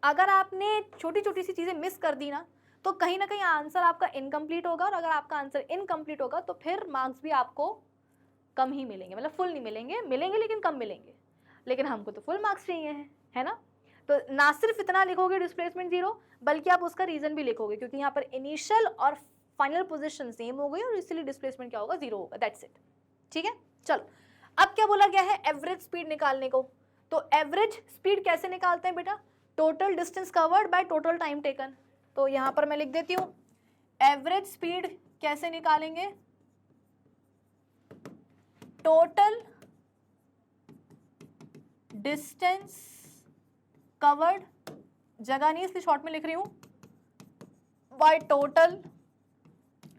अगर आपने छोटी छोटी सी चीजें मिस कर दी ना, तो कहीं ना कहीं आंसर आपका इनकम्प्लीट होगा, और अगर आपका आंसर इनकम्प्लीट होगा तो फिर मार्क्स भी आपको कम ही मिलेंगे, मतलब फुल नहीं मिलेंगे, मिलेंगे लेकिन कम मिलेंगे। लेकिन हमको तो फुल मार्क्स चाहिए हैं, है ना। तो ना सिर्फ इतना लिखोगे डिस्प्लेसमेंट जीरो, बल्कि आप उसका रीजन भी लिखोगे, क्योंकि यहाँ पर इनिशियल और फाइनल पोजीशन सेम हो गई और इसलिए डिस्प्लेसमेंट क्या होगा, जीरो होगा। That's it. ठीक है, चलो अब क्या बोला गया है, एवरेज स्पीड निकालने को। तो एवरेज स्पीड कैसे निकालते हैं बेटा, total distance covered by total time taken. तो यहां पर मैं लिख देती हूं एवरेज स्पीड कैसे निकालेंगे, टोटल डिस्टेंस कवर्ड, जगह नहीं इसलिए शॉर्ट में लिख रही हूं, by total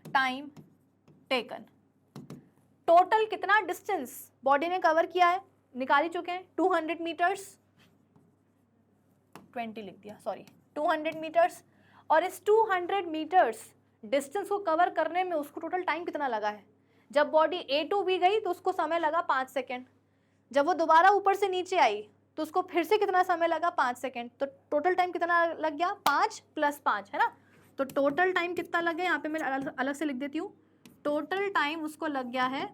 time taken. Total कितना डिस्टेंस बॉडी ने कवर किया है, निकाल ही चुके हैं, 200 मीटर्स, 20 लिख दिया, सॉरी 200 मीटर्स। और इस 200 मीटर्स डिस्टेंस को कवर करने में उसको टोटल टाइम कितना लगा है। जब बॉडी A टू B गई तो उसको समय लगा 5 सेकेंड, जब वो दोबारा ऊपर से नीचे आई तो उसको फिर से कितना समय लगा, 5 सेकेंड। तो टोटल टाइम कितना लग गया, 5 + 5, है ना। तो टोटल टाइम कितना लग गया, यहाँ पे मैं अलग से लिख देती हूँ, टोटल टाइम उसको लग गया है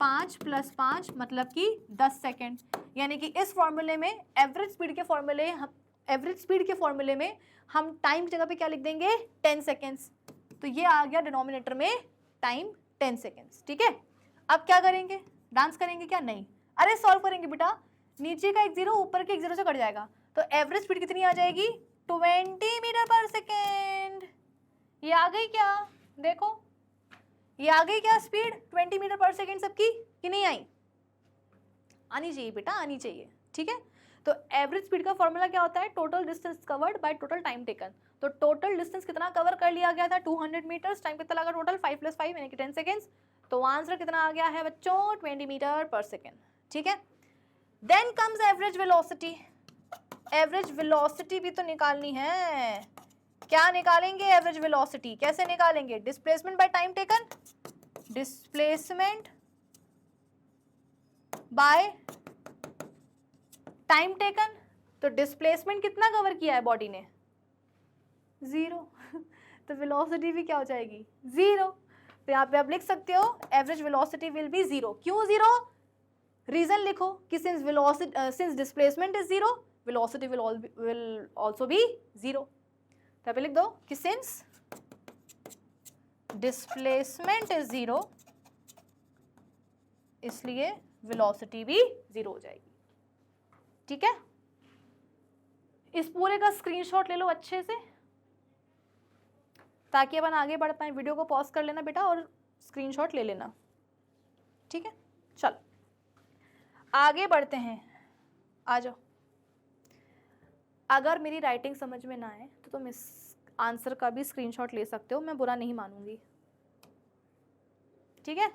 5 + 5 मतलब कि 10 सेकेंड। यानी कि इस फॉर्मूले में एवरेज स्पीड के फॉर्मूले में हम टाइम की जगह पे क्या लिख देंगे, 10 सेकेंड्स। तो ये आ गया डिनोमिनेटर में टाइम 10 सेकेंड्स। ठीक है, अब क्या करेंगे, डांस करेंगे क्या, नहीं, अरे सॉल्व करेंगे बेटा। नीचे का एक जीरो ऊपर के एक जीरो से कट जाएगा, तो एवरेज स्पीड कितनी आ जाएगी, 20 मीटर पर सेकेंड। ये आ गई क्या, देखो ये आ गई क्या स्पीड, 20 मीटर पर सेकेंड सबकी, कि नहीं आई, आनी चाहिए बेटा, आनी चाहिए। ठीक है, तो एवरेज स्पीड का फॉर्मूला क्या होता है, total distance covered by total time taken. तो टोटल डिस्टेंस कितना कवर कर लिया गया था, 200 मीटर्स, टाइम कितना लगा टोटल, 5 + 5 यानी कि 10 सेकेंड्स। तो आंसर कितना आ गया है बच्चों, 20 मीटर पर सेकेंड। ठीक है, then comes average velocity. Average velocity भी तो निकालनी है, क्या निकालेंगे एवरेज वेलोसिटी, कैसे निकालेंगे, displacement by time taken, displacement by time taken. तो डिस्प्लेसमेंट कितना कवर किया है बॉडी ने, जीरो। तो वेलोसिटी भी क्या हो जाएगी, जीरो। तो यहाँ पे आप लिख सकते हो average velocity will be zero. क्यों जीरो, रीजन लिखो कि since displacement is zero, velocity will also be zero. तो पे लिख दो कि सिंस डिस्प्लेसमेंट इज जीरो, इसलिए वेलोसिटी भी जीरो हो जाएगी। ठीक है, इस पूरे का स्क्रीनशॉट ले लो अच्छे से, ताकि अपन आगे बढ़ पाए। वीडियो को पॉज कर लेना बेटा और स्क्रीनशॉट ले लेना। ठीक है, चलो आगे बढ़ते हैं, आ जाओ। अगर मेरी राइटिंग समझ में ना आए तो तुम इस आंसर का भी स्क्रीनशॉट ले सकते हो, मैं बुरा नहीं मानूंगी। ठीक है,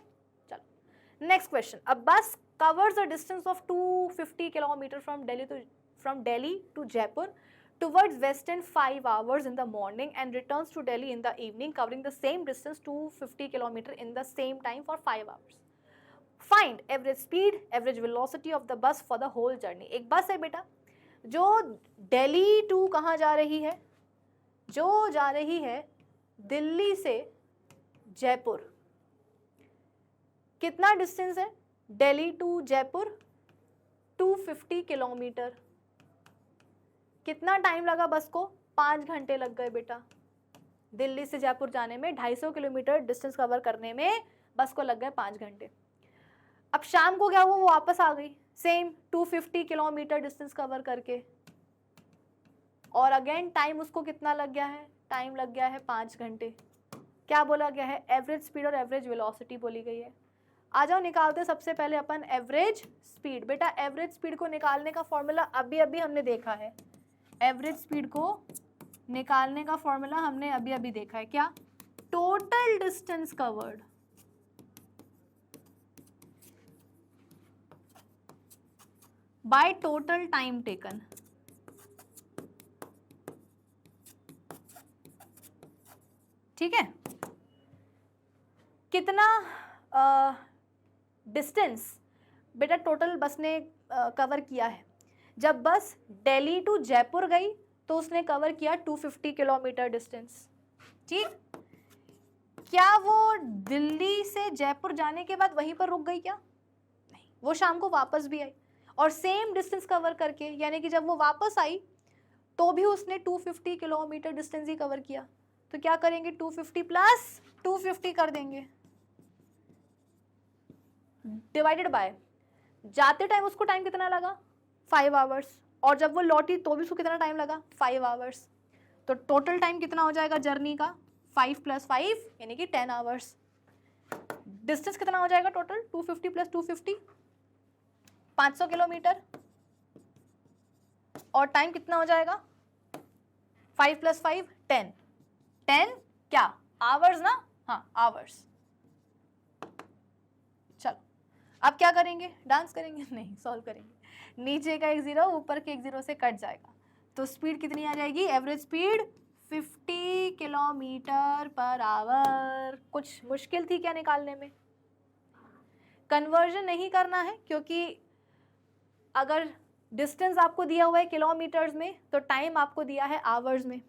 चलो नेक्स्ट क्वेश्चन। अ बस covers a distance of 250 kilometer from Delhi to Jaipur towards western 5 hours in the morning and returns to Delhi in the evening, covering the same distance 250 kilometer in the same time for 5 hours. Find average speed, average velocity of the bus for the whole journey. एक बस है बेटा जो दिल्ली टू कहाँ जा रही है, जो जा रही है दिल्ली से जयपुर। कितना डिस्टेंस है दिल्ली टू जयपुर, 250 किलोमीटर। कितना टाइम लगा बस को, 5 घंटे लग गए बेटा। दिल्ली से जयपुर जाने में 250 किलोमीटर डिस्टेंस कवर करने में बस को लग गए 5 घंटे। अब शाम को क्या हुआ, वो वापस आ गई सेम 250 किलोमीटर डिस्टेंस कवर करके, और अगेन टाइम उसको कितना लग गया है, टाइम लग गया है 5 घंटे। क्या बोला गया है, एवरेज स्पीड और एवरेज वेलोसिटी बोली गई है। आ जाओ निकालते हैं सबसे पहले अपन एवरेज स्पीड। बेटा एवरेज स्पीड को निकालने का फॉर्मूला अभी हमने देखा है, एवरेज स्पीड को निकालने का फॉर्मूला हमने अभी अभी देखा है, क्या? Total distance covered by total time taken. ठीक है, कितना डिस्टेंस बेटा टोटल बस ने कवर किया है? जब बस दिल्ली टू जयपुर गई तो उसने कवर किया 250 किलोमीटर डिस्टेंस। ठीक, क्या वो दिल्ली से जयपुर जाने के बाद वहीं पर रुक गई क्या? नहीं, वो शाम को वापस भी आई और सेम डिस्टेंस कवर करके, यानी कि जब वो वापस आई तो भी उसने 250 किलोमीटर डिस्टेंस ही कवर किया। तो क्या करेंगे, 250 प्लस 250 कर देंगे, डिवाइडेड बाय जाते टाइम उसको टाइम कितना लगा, 5 आवर्स, और जब वो लौटी तो भी उसको कितना टाइम लगा, 5 आवर्स। तो टोटल टाइम कितना हो जाएगा जर्नी का, 5 + 5 यानी कि 10 आवर्स। डिस्टेंस कितना हो जाएगा टोटल, 250 + 250 500 किलोमीटर, और टाइम कितना हो जाएगा, 5 + 5 10 10 क्या आवर्स ना, हाँ आवर्स। चलो अब क्या करेंगे, डांस करेंगे? नहीं, सॉल्व करेंगे। नीचे का एक 0 ऊपर के एक 0 से कट जाएगा, तो स्पीड कितनी आ जाएगी, average speed 50 kilometre per hour. कुछ मुश्किल थी क्या निकालने में? कन्वर्जन नहीं करना है, क्योंकि अगर डिस्टेंस आपको दिया हुआ है किलोमीटर्स में तो टाइम आपको दिया है आवर्स में,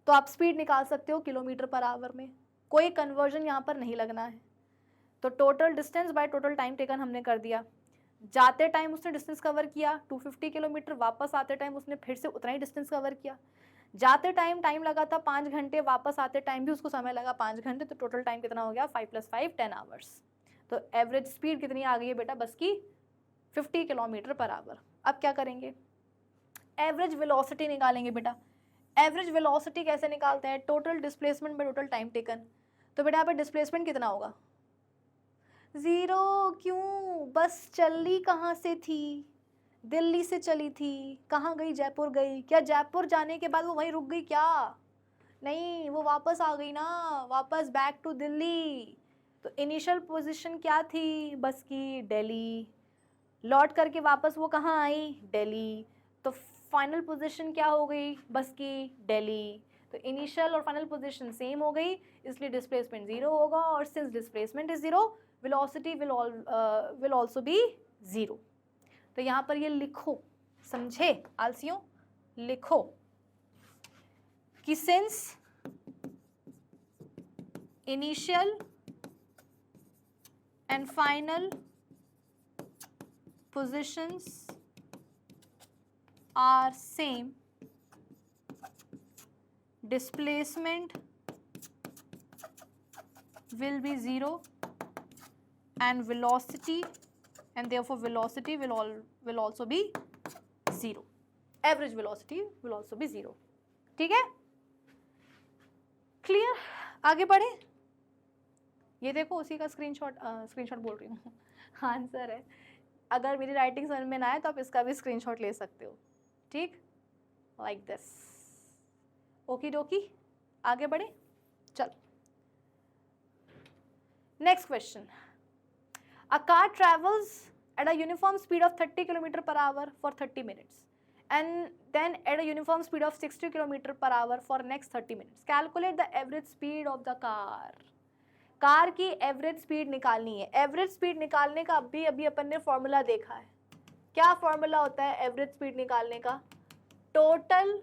तो आप स्पीड निकाल सकते हो किलोमीटर पर आवर में। कोई कन्वर्जन यहाँ पर नहीं लगना है। तो total distance by total time taken हमने कर दिया। जाते टाइम उसने डिस्टेंस कवर किया 250 किलोमीटर, वापस आते टाइम उसने फिर से उतना ही डिस्टेंस कवर किया। जाते टाइम लगा था 5 घंटे, वापस आते टाइम भी उसको समय लगा 5 घंटे, तो टोटल टाइम कितना हो गया, 5 + 5 10 आवर्स। तो एवरेज स्पीड कितनी आ गई है बेटा बस की, 50 किलोमीटर पर आवर। अब क्या करेंगे, एवरेज वेलोसिटी निकालेंगे बेटा। एवरेज वेलोसिटी कैसे निकालते हैं, total displacement by total time taken. तो बेटा यहाँ पर डिस्प्लेसमेंट कितना होगा, 0। क्यों, बस चली कहाँ से थी, दिल्ली से चली थी, कहाँ गई, जयपुर गई। क्या जयपुर जाने के बाद वो वहीं रुक गई क्या? नहीं, वो वापस आ गई ना, वापस बैक टू दिल्ली। तो इनिशियल पोजीशन क्या थी बस की, दिल्ली। लौट करके वापस वो कहाँ आई, दिल्ली। तो फाइनल पोजीशन क्या हो गई बस की, दिल्ली। तो इनिशियल और फाइनल पोजीशन सेम हो गई, इसलिए डिस्प्लेसमेंट 0 होगा, और since displacement is 0 velocity will also be 0। तो यहाँ पर ये लिखो, समझे आलसियों, लिखो कि since initial and final positions are same, displacement will be 0 and velocity, and therefore velocity will also be 0. Average velocity will also be 0. ठीक है, क्लियर? आगे बढ़े। ये देखो उसी का स्क्रीनशॉट बोल रही हूँ, आंसर है। अगर मेरी राइटिंग समझ में ना आए तो आप इसका भी स्क्रीनशॉट ले सकते हो। ठीक, लाइक दिस। ओकी डोकी, आगे बढ़े। चलो next question. A car travels eight a uniform speed of 30 kilometre per hour for 30 minutes and then at a uniform speed of 60 km per hour for next 30 minutes. Calculate the average speed of the car. Car की एवरेज स्पीड निकालनी है। एवरेज स्पीड निकालने का अभी अपन ने फॉर्मूला देखा है। क्या फॉर्मूला होता है एवरेज स्पीड निकालने का, total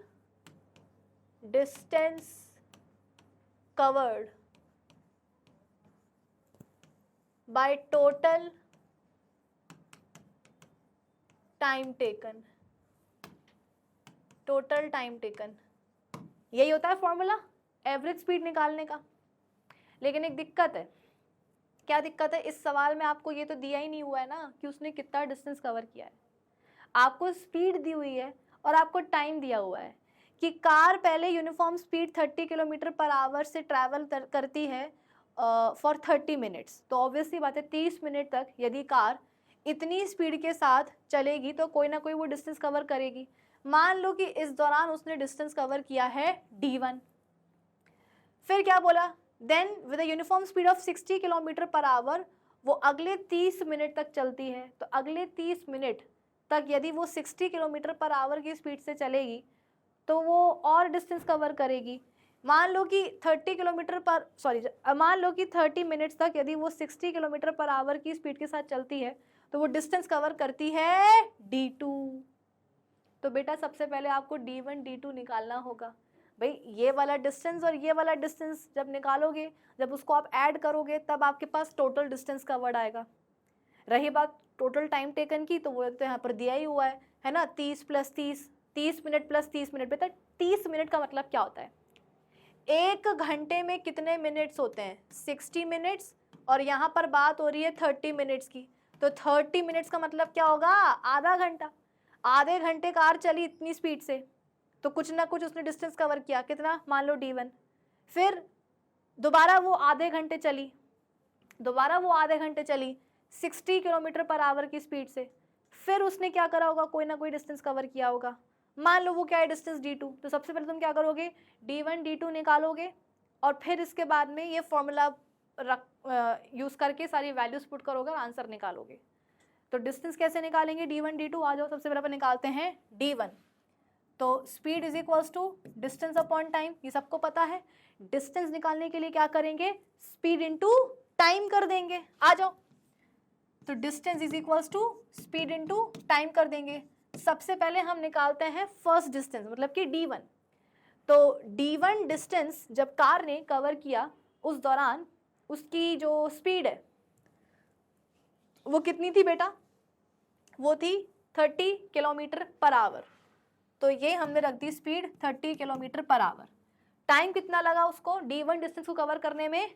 distance covered by total time taken. Total time taken, यही होता है फॉर्मूला एवरेज स्पीड निकालने का। लेकिन एक दिक्कत है। क्या दिक्कत है, इस सवाल में आपको ये तो दिया ही नहीं हुआ है ना कि उसने कितना डिस्टेंस कवर किया है। आपको स्पीड दी हुई है और आपको टाइम दिया हुआ है कि कार पहले uniform speed 30 kilometre per hour से ट्रैवल करती है फॉर 30 मिनट्स। तो ऑब्वियसली बात है 30 मिनट तक यदि कार इतनी स्पीड के साथ चलेगी तो कोई ना कोई वो डिस्टेंस कवर करेगी। मान लो कि इस दौरान उसने डिस्टेंस कवर किया है d1। फिर क्या बोला, then with a uniform speed of 60 kilometre पर आवर वो अगले 30 मिनट तक चलती है। तो अगले 30 मिनट तक यदि वो 60 किलोमीटर पर आवर की स्पीड से चलेगी तो वो और डिस्टेंस कवर करेगी। मान लो कि 30 मिनट्स तक यदि वो 60 किलोमीटर पर आवर की स्पीड के साथ चलती है तो वो डिस्टेंस कवर करती है d2। तो बेटा सबसे पहले आपको d1 d2 निकालना होगा। भाई ये वाला डिस्टेंस और ये वाला डिस्टेंस जब निकालोगे, जब उसको आप ऐड करोगे तब आपके पास टोटल डिस्टेंस कवर्ड आएगा। रही बात टोटल टाइम टेकन की, तो वो तो यहाँ पर दिया ही हुआ है ना, 30 + 30, 30 मिनट + 30 मिनट। बेटा 30 मिनट का मतलब क्या होता है, एक घंटे में कितने मिनट्स होते हैं, 60 मिनट्स, और यहाँ पर बात हो रही है 30 मिनट्स की। तो 30 मिनट्स का मतलब क्या होगा, आधा घंटा। आधे घंटे कार चली इतनी स्पीड से, तो कुछ ना कुछ उसने डिस्टेंस कवर किया, कितना, मान लो d1। फिर दोबारा वो आधे घंटे चली 60 किलोमीटर पर आवर की स्पीड से। फिर उसने क्या करा होगा, कोई ना कोई डिस्टेंस कवर किया होगा। मान लो वो क्या है, डिस्टेंस d2। तो सबसे पहले तुम क्या करोगे, d1 d2 निकालोगे और फिर इसके बाद में ये फॉर्मूला यूज करके सारी वैल्यूज पुट करोगे और आंसर निकालोगे। तो डिस्टेंस कैसे निकालेंगे, d1 d2, आ जाओ। सबसे पहले अपन निकालते हैं d1। तो speed is equals to distance upon time, ये सबको पता है। डिस्टेंस निकालने के लिए क्या करेंगे, स्पीड इनटू टाइम कर देंगे। आ जाओ, तो distance is equals to speed into time कर देंगे। सबसे पहले हम निकालते हैं फर्स्ट डिस्टेंस, मतलब कि d1। तो d1 डिस्टेंस जब कार ने कवर किया उस दौरान उसकी जो स्पीड है वो कितनी थी बेटा, वो थी 30 किलोमीटर पर आवर। तो ये हमने रख दी स्पीड 30 किलोमीटर पर आवर। टाइम कितना लगा उसको d1 डिस्टेंस को कवर करने में,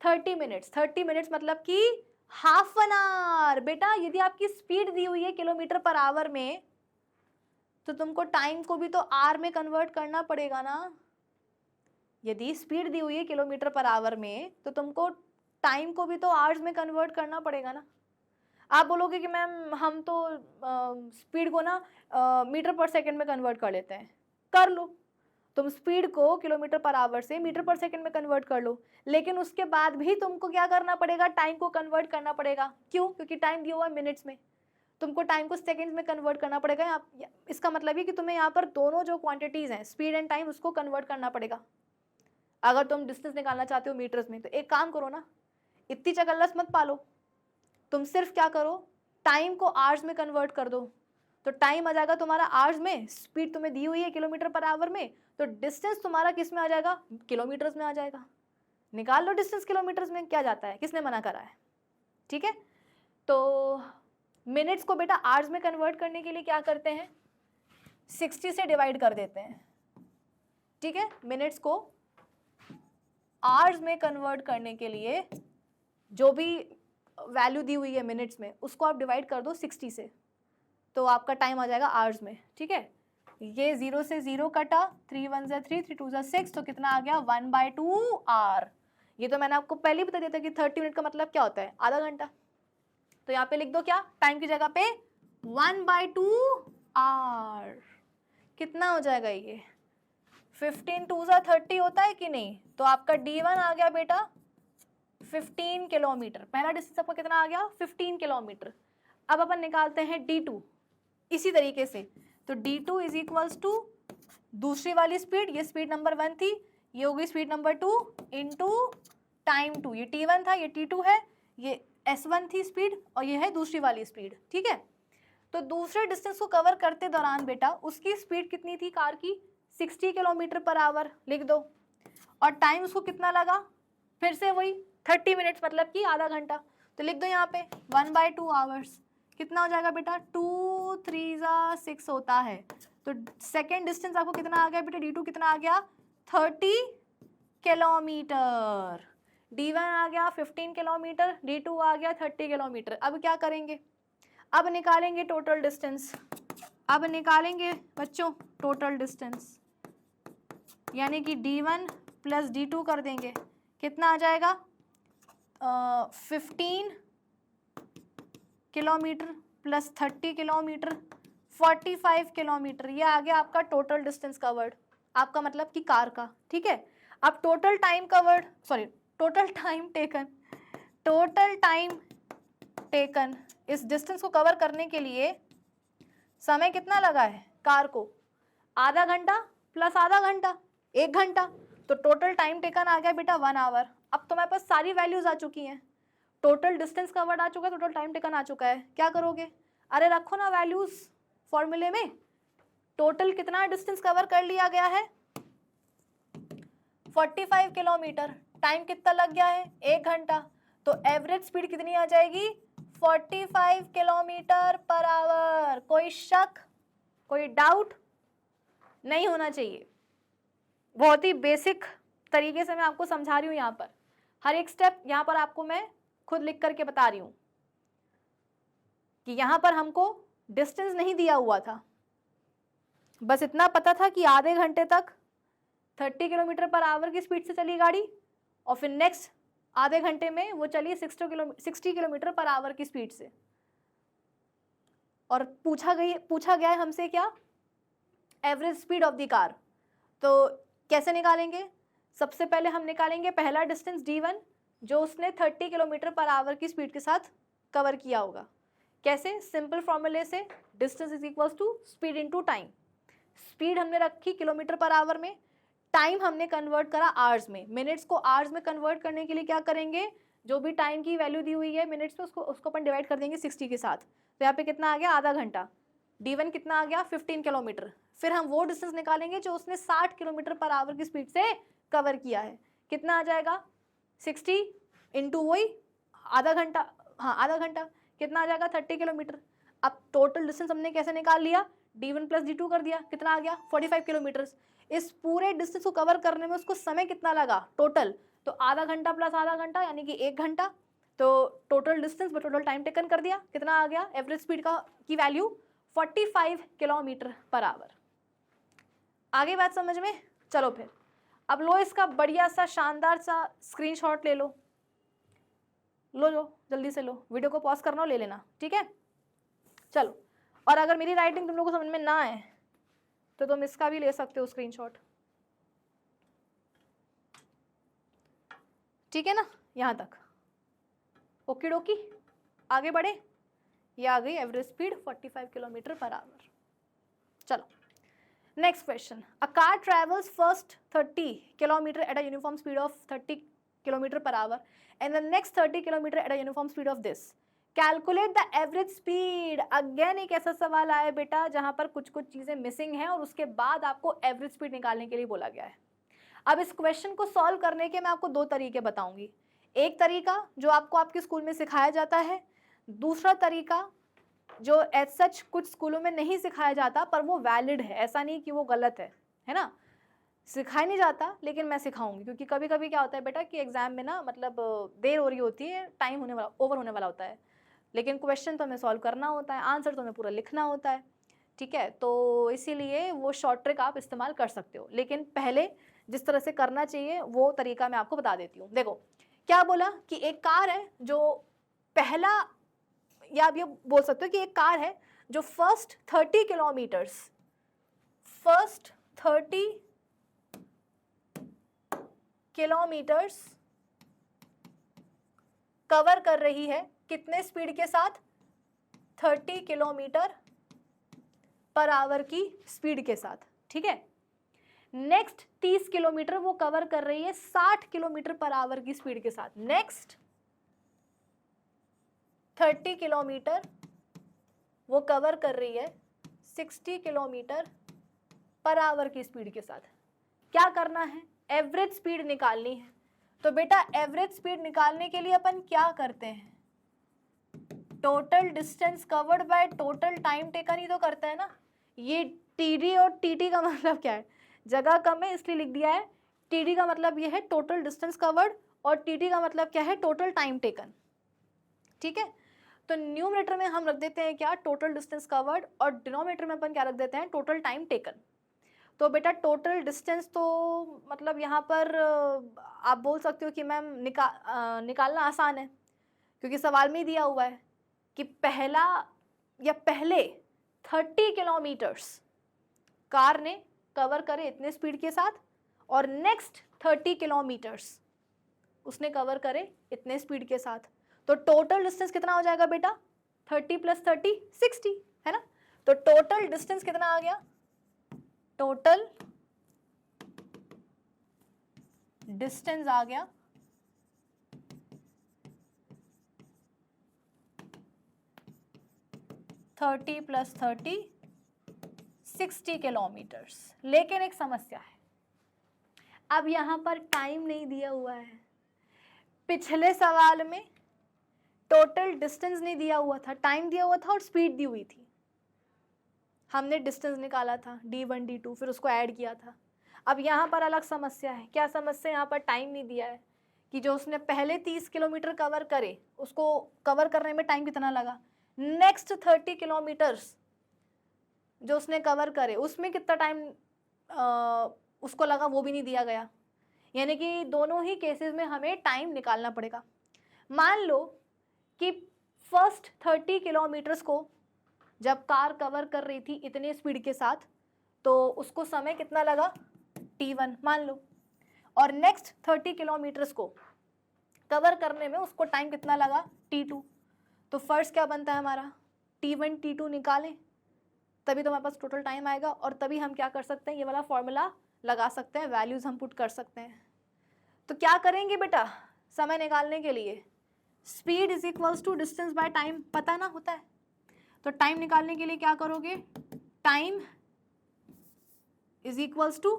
30 मिनट्स। 30 मिनट्स मतलब कि हाफ एन आवर। बेटा यदि आपकी स्पीड दी हुई है किलोमीटर पर आवर में तो तुमको टाइम को भी तो आर में कन्वर्ट करना पड़ेगा ना। यदि स्पीड दी हुई है किलोमीटर पर आवर में तो तुमको टाइम को भी तो आवर्स में कन्वर्ट करना पड़ेगा ना। आप बोलोगे कि मैम हम तो स्पीड को ना मीटर पर सेकंड में कन्वर्ट कर लेते हैं। कर लो, तुम स्पीड को किलोमीटर पर आवर से मीटर पर सेकंड में कन्वर्ट कर लो, लेकिन उसके बाद भी तुमको क्या करना पड़ेगा, टाइम को कन्वर्ट करना पड़ेगा। क्यों, क्योंकि टाइम दिया हुआ है मिनट्स में, तुमको टाइम को सेकंड्स में कन्वर्ट करना पड़ेगा। इसका मतलब है कि तुम्हें यहाँ पर दोनों जो क्वांटिटीज हैं स्पीड एंड टाइम उसको कन्वर्ट करना पड़ेगा अगर तुम डिस्टेंस निकालना चाहते हो मीटर्स में। तो एक काम करो ना, इतनी चकल्लस मत पालो, तुम सिर्फ क्या करो, टाइम को आवर्स में कन्वर्ट कर दो। तो टाइम आ जाएगा तुम्हारा आवर्स में, स्पीड तुम्हें दी हुई है किलोमीटर पर आवर में, तो डिस्टेंस तुम्हारा किस में आ जाएगा, किलोमीटर्स में आ जाएगा। निकाल लो डिस्टेंस किलोमीटर्स में, क्या जाता है, किसने मना करा है। ठीक है, तो मिनट्स को बेटा आवर्स में कन्वर्ट करने के लिए क्या करते हैं, 60 से डिवाइड कर देते हैं। ठीक है, मिनट्स को आवर्स में कन्वर्ट करने के लिए जो भी वैल्यू दी हुई है मिनट्स में उसको आप डिवाइड कर दो 60 से, तो आपका टाइम आ जाएगा आवर्स में। ठीक है, ये 0 से 0 कटा, 3 1 ज़ा 3, 3 2 ज़ा 6, तो कितना आ गया 1/2 आवर। ये तो मैंने आपको पहले ही बता दिया था कि 30 मिनट का मतलब क्या होता है, आधा घंटा। तो यहाँ पे लिख दो क्या, टाइम की जगह पे 1/2 आवर। कितना हो जाएगा ये, 15 2 ज़ा 30 होता है कि नहीं। तो आपका d1 आ गया बेटा 15 किलोमीटर। पहला डिस्टेंस आपका कितना आ गया, 15 किलोमीटर। अब अपन निकालते हैं d2 इसी तरीके से। तो d2 इज इक्वल्स टू दूसरी वाली स्पीड, ये स्पीड नंबर 1 थी, ये होगी स्पीड नंबर 2 इंटू टाइम 2। ये t1 था, ये t2 है, ये s1 थी स्पीड और ये है दूसरी वाली स्पीड। ठीक है, तो दूसरे डिस्टेंस को कवर करते दौरान बेटा उसकी स्पीड कितनी थी कार की, 60 किलोमीटर पर आवर लिख दो। और टाइम उसको कितना लगा, फिर से वही 30 मिनट्स मतलब कि आधा घंटा। तो लिख दो यहाँ पे 1/2 आवर्स। कितना हो जाएगा बेटा, 2 3 ज़ा 6 होता है। तो सेकेंड डिस्टेंस आपको कितना आ गया बेटा, d2 कितना आ गया 30 किलोमीटर। d1 आ गया 15 किलोमीटर, d2 आ गया 30 किलोमीटर। अब क्या करेंगे, अब निकालेंगे टोटल डिस्टेंस। अब निकालेंगे बच्चों टोटल डिस्टेंस, यानी कि d1 + d2 कर देंगे। कितना आ जाएगा 15 किलोमीटर + 30 किलोमीटर, 45 किलोमीटर, ये आ गया आपका टोटल डिस्टेंस कवर्ड, आपका मतलब कि कार का, ठीक है। अब total time covered, sorry total time taken इस डिस्टेंस को कवर करने के लिए समय कितना लगा है कार को, आधा घंटा प्लस आधा घंटा, 1 घंटा, तो टोटल टाइम टेकन आ गया बेटा 1 आवर। अब तुम्हारे पास सारी वैल्यूज आ चुकी हैं, टोटल डिस्टेंस कवर्ड आ चुका है, टोटल टाइम टेकन आ चुका है, क्या करोगे, अरे रखो ना वैल्यूज फॉर्मूले में। टोटल कितना डिस्टेंस कवर कर लिया गया है 45 किलोमीटर, टाइम कितना लग गया है 1 घंटा, तो एवरेज स्पीड कितनी आ जाएगी 45 किलोमीटर पर आवर। कोई शक, कोई डाउट नहीं होना चाहिए। बहुत ही बेसिक तरीके से मैं आपको समझा रही हूँ, यहाँ पर हर एक स्टेप यहाँ पर आपको मैं खुद लिख करके बता रही हूँ कि यहाँ पर हमको डिस्टेंस नहीं दिया हुआ था, बस इतना पता था कि आधे घंटे तक 30 किलोमीटर पर आवर की स्पीड से चली गाड़ी और फिर नेक्स्ट आधे घंटे में वो चली 60 किलोमीटर पर आवर की स्पीड से। और पूछा गया है हमसे क्या, average speed of the car. तो कैसे निकालेंगे, सबसे पहले हम निकालेंगे पहला डिस्टेंस d1 जो उसने 30 किलोमीटर पर आवर की स्पीड के साथ कवर किया होगा। कैसे, सिंपल फॉर्मूले से, distance is equal to speed into time. Speed हमने रखी किलोमीटर पर आवर में, टाइम हमने कन्वर्ट करा आवर्स में, मिनट्स को आवर्स में कन्वर्ट करने के लिए क्या करेंगे, जो भी टाइम की वैल्यू दी हुई है मिनट्स में उसको अपन डिवाइड कर देंगे 60 के साथ। तो यहाँ पे कितना आ गया आधा घंटा, d1 कितना आ गया 15 किलोमीटर। फिर हम वो डिस्टेंस निकालेंगे जो उसने 60 किलोमीटर पर आवर की स्पीड से कवर किया है, कितना आ जाएगा 60 इंटू वही आधा घंटा, हाँ आधा घंटा, कितना आ जाएगा 30 किलोमीटर। अब टोटल डिस्टेंस हमने कैसे निकाल लिया, d1 प्लस d2 कर दिया, कितना आ गया 45 किलोमीटर। इस पूरे डिस्टेंस को कवर करने में उसको समय कितना लगा टोटल, तो आधा घंटा प्लस आधा घंटा यानी कि 1 घंटा। तो टोटल डिस्टेंस में टोटल टाइम टेकन कर दिया, कितना आ गया एवरेज स्पीड की वैल्यू 45 किलोमीटर पर आवर। आगे बात समझ में, चलो फिर अब लो इसका बढ़िया सा शानदार सा स्क्रीनशॉट ले लो, जल्दी से लो, वीडियो को पॉज करना और ले लेना, ठीक है। चलो, और अगर मेरी राइटिंग तुम लोगों को समझ में ना आए तो तुम इसका भी ले सकते हो स्क्रीनशॉट, ठीक है ना, यहाँ तक ओके डोकी। आगे बढ़े, ये आ गई एवरेज स्पीड 45 किलोमीटर पर आवर। चलो next question, a car travels first 30 kilometre at a uniform speed of 30 kilometre पर hour and the next 30 kilometre at a uniform speed of this, calculate the average speed. Again एक ऐसा सवाल आया बेटा जहां पर कुछ चीजें मिसिंग हैं और उसके बाद आपको एवरेज स्पीड निकालने के लिए बोला गया है। अब इस क्वेश्चन को सॉल्व करने के मैं आपको दो तरीके बताऊंगी, एक तरीका जो आपको आपके स्कूल में सिखाया जाता है, दूसरा तरीका जो एज सच कुछ स्कूलों में नहीं सिखाया जाता पर वो वैलिड है, ऐसा नहीं कि वो गलत है ना, सिखाया नहीं जाता लेकिन मैं सिखाऊंगी, क्योंकि कभी कभी क्या होता है बेटा कि एग्जाम में ना मतलब देर हो रही होती है, टाइम ओवर होने वाला होता है, लेकिन क्वेश्चन तो हमें सॉल्व करना होता है, आंसर तो हमें पूरा लिखना होता है, ठीक है। तो इसीलिए वो शॉर्ट ट्रिक आप इस्तेमाल कर सकते हो, लेकिन पहले जिस तरह से करना चाहिए वो तरीका मैं आपको बता देती हूँ। देखो क्या बोला कि एक कार है जो पहला, या आप ये बोल सकते हो कि एक कार है जो फर्स्ट 30 किलोमीटर्स कवर कर रही है, कितने स्पीड के साथ, 30 किलोमीटर पर आवर की स्पीड के साथ, ठीक है। नेक्स्ट 30 किलोमीटर वो कवर कर रही है 60 किलोमीटर पर आवर की स्पीड के साथ, नेक्स्ट 30 किलोमीटर वो कवर कर रही है 60 किलोमीटर पर आवर की स्पीड के साथ। क्या करना है, एवरेज स्पीड निकालनी है। तो बेटा एवरेज स्पीड निकालने के लिए अपन क्या करते हैं, total distance covered by total time taken ही तो करते हैं ना। ये टीडी और टीटी का मतलब क्या है, जगह कम है इसलिए लिख दिया है, टीडी का मतलब ये है टोटल डिस्टेंस कवर्ड और टीटी का मतलब क्या है, टोटल टाइम टेकन, ठीक है। तो न्यूमरेटर में हम रख देते हैं क्या, टोटल डिस्टेंस कवर्ड, और डिनोमिनेटर में अपन क्या रख देते हैं, टोटल टाइम टेकन। तो बेटा टोटल डिस्टेंस तो मतलब यहाँ पर आप बोल सकते हो कि मैम निकालना आसान है, क्योंकि सवाल में ही दिया हुआ है कि पहले 30 किलोमीटर्स कार ने कवर करे इतने स्पीड के साथ, और नेक्स्ट 30 किलोमीटर्स उसने कवर करे इतने स्पीड के साथ, तो टोटल डिस्टेंस कितना हो जाएगा बेटा? 30 + 30 60, है ना? तो टोटल डिस्टेंस कितना आ गया? टोटल डिस्टेंस आ गया 30 + 30 60 किलोमीटर्स। लेकिन एक समस्या है, अब यहाँ पर टाइम नहीं दिया हुआ है। पिछले सवाल में टोटल डिस्टेंस नहीं दिया हुआ था, टाइम दिया हुआ था और स्पीड दी हुई थी। हमने डिस्टेंस निकाला था d1 d2, फिर उसको ऐड किया था। अब यहाँ पर अलग समस्या है। क्या समस्या? यहाँ पर टाइम नहीं दिया है कि जो उसने पहले 30 किलोमीटर कवर करे उसको कवर करने में टाइम कितना लगा, नेक्स्ट 30 किलोमीटर्स जो उसने कवर करे उसमें कितना टाइम उसको लगा, वो भी नहीं दिया गया। यानी कि दोनों ही केसेस में हमें टाइम निकालना पड़ेगा। मान लो कि फर्स्ट 30 किलोमीटर्स को जब कार कवर कर रही थी इतने स्पीड के साथ, तो उसको समय कितना लगा? t1 मान लो, और नेक्स्ट 30 किलोमीटर्स को कवर करने में उसको टाइम कितना लगा? t2। तो फर्स्ट क्या बनता है हमारा? t1 t2 निकालें, तभी तो हमारे पास टोटल टाइम आएगा, और तभी हम क्या कर सकते हैं, ये वाला फॉर्मूला लगा सकते हैं, वैल्यूज हम पुट कर सकते हैं। तो क्या करेंगे बेटा समय निकालने के लिए? Speed is equals to distance by time, पता ना होता है। तो टाइम निकालने के लिए क्या करोगे? Time is equals to,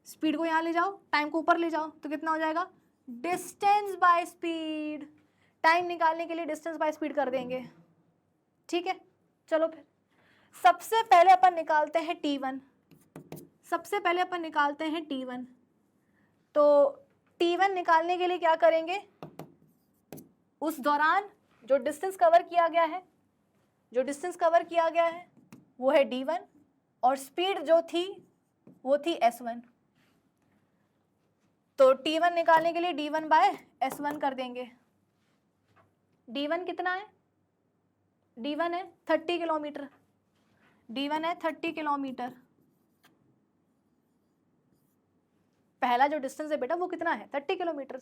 speed को यहाँ ले जाओ, टाइम को ऊपर ले जाओ, तो कितना हो जाएगा? Distance by speed. टाइम निकालने के लिए डिस्टेंस बाय स्पीड कर देंगे। ठीक है, चलो फिर सबसे पहले अपन निकालते हैं t1। सबसे पहले अपन निकालते हैं t1। तो t1 निकालने के लिए क्या करेंगे? उस दौरान जो डिस्टेंस कवर किया गया है, जो डिस्टेंस कवर किया गया है वो है d1, और स्पीड जो थी वो थी s1। तो t1 निकालने के लिए d1 बाय s1 कर देंगे। d1 कितना है? d1 है 30 किलोमीटर। d1 है 30 किलोमीटर। पहला जो डिस्टेंस है बेटा वो कितना है? 30 किलोमीटर।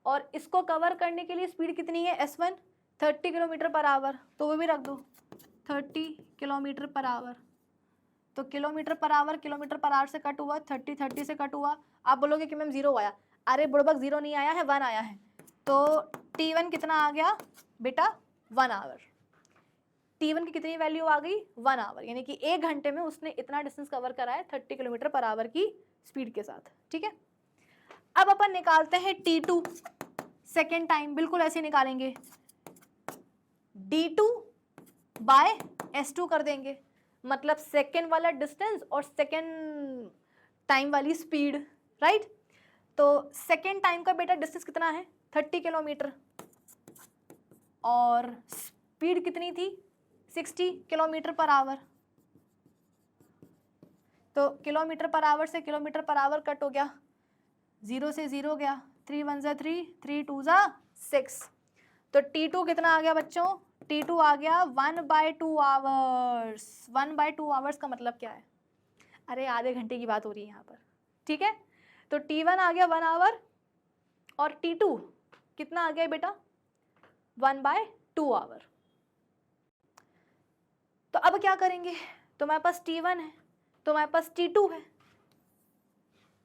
और इसको कवर करने के लिए स्पीड कितनी है? s1 30 किलोमीटर पर आवर, तो वो भी रख दो 30 किलोमीटर पर आवर। तो किलोमीटर पर आवर से कट हुआ, 30 से कट हुआ। आप बोलोगे कि मैम 0 आया। अरे बुड़बक 0 नहीं आया है, 1 आया है। तो t1 कितना आ गया बेटा? 1 आवर। t1 की कितनी वैल्यू आ गई? 1 आवर। यानी कि 1 घंटे में उसने इतना डिस्टेंस कवर करा है 30 किलोमीटर पर आवर की स्पीड के साथ। ठीक है, अब अपन निकालते हैं t2 सेकेंड टाइम। बिल्कुल ऐसे निकालेंगे, d2 बाय s2 कर देंगे, मतलब सेकेंड वाला डिस्टेंस और सेकेंड टाइम वाली स्पीड, राइट। तो सेकेंड टाइम का बेटा डिस्टेंस कितना है? 30 किलोमीटर, और स्पीड कितनी थी? 60 किलोमीटर पर आवर। तो किलोमीटर पर आवर से किलोमीटर पर आवर कट हो गया, 0 से 0 गया, 3 1 ज़ा 3, 3 2 ज़ा 6। तो t2 कितना आ गया बच्चों? t2 आ गया 1/2 आवर्स। 1/2 आवर्स का मतलब क्या है? अरे आधे घंटे की बात हो रही है यहाँ पर। ठीक है, तो t1 आ गया 1 आवर, और t2 कितना आ गया बेटा? 1/2 आवर। तो अब क्या करेंगे? तो हमारे पास t1 है, तो हमारे पास t2 है,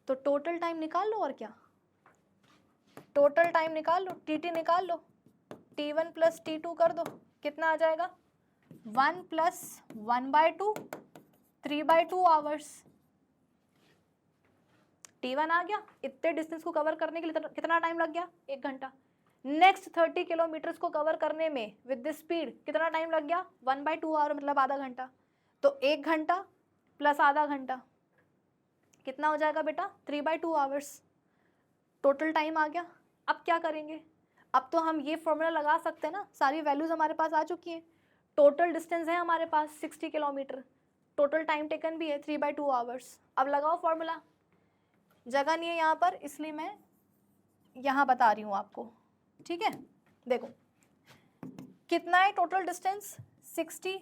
तो टोटल टाइम निकाल लो। और क्या, टोटल टाइम निकाल लो, tt निकाल लो, t1 + t2 कर दो, कितना आ जाएगा? 1 + 1/2, 3/2 आवर्स। t1 आ गया, इतने डिस्टेंस को कवर करने के लिए कितना टाइम लग गया? 1 घंटा। नेक्स्ट 30 किलोमीटर्स को कवर करने में विद दिस स्पीड कितना टाइम लग गया? 1/2 आवर, मतलब आधा घंटा। तो 1 घंटा प्लस आधा घंटा कितना हो जाएगा बेटा? 3/2 आवर्स। टोटल टाइम आ गया। अब क्या करेंगे? अब तो हम ये फॉर्मूला लगा सकते हैं ना, सारी वैल्यूज हमारे पास आ चुकी हैं। टोटल डिस्टेंस है हमारे पास 60 किलोमीटर, टोटल टाइम टेकन भी है 3/2 आवर्स। अब लगाओ फॉर्मूला। जगह नहीं है यहाँ पर, इसलिए मैं यहाँ बता रही हूँ आपको। ठीक है, देखो कितना है टोटल डिस्टेंस? 60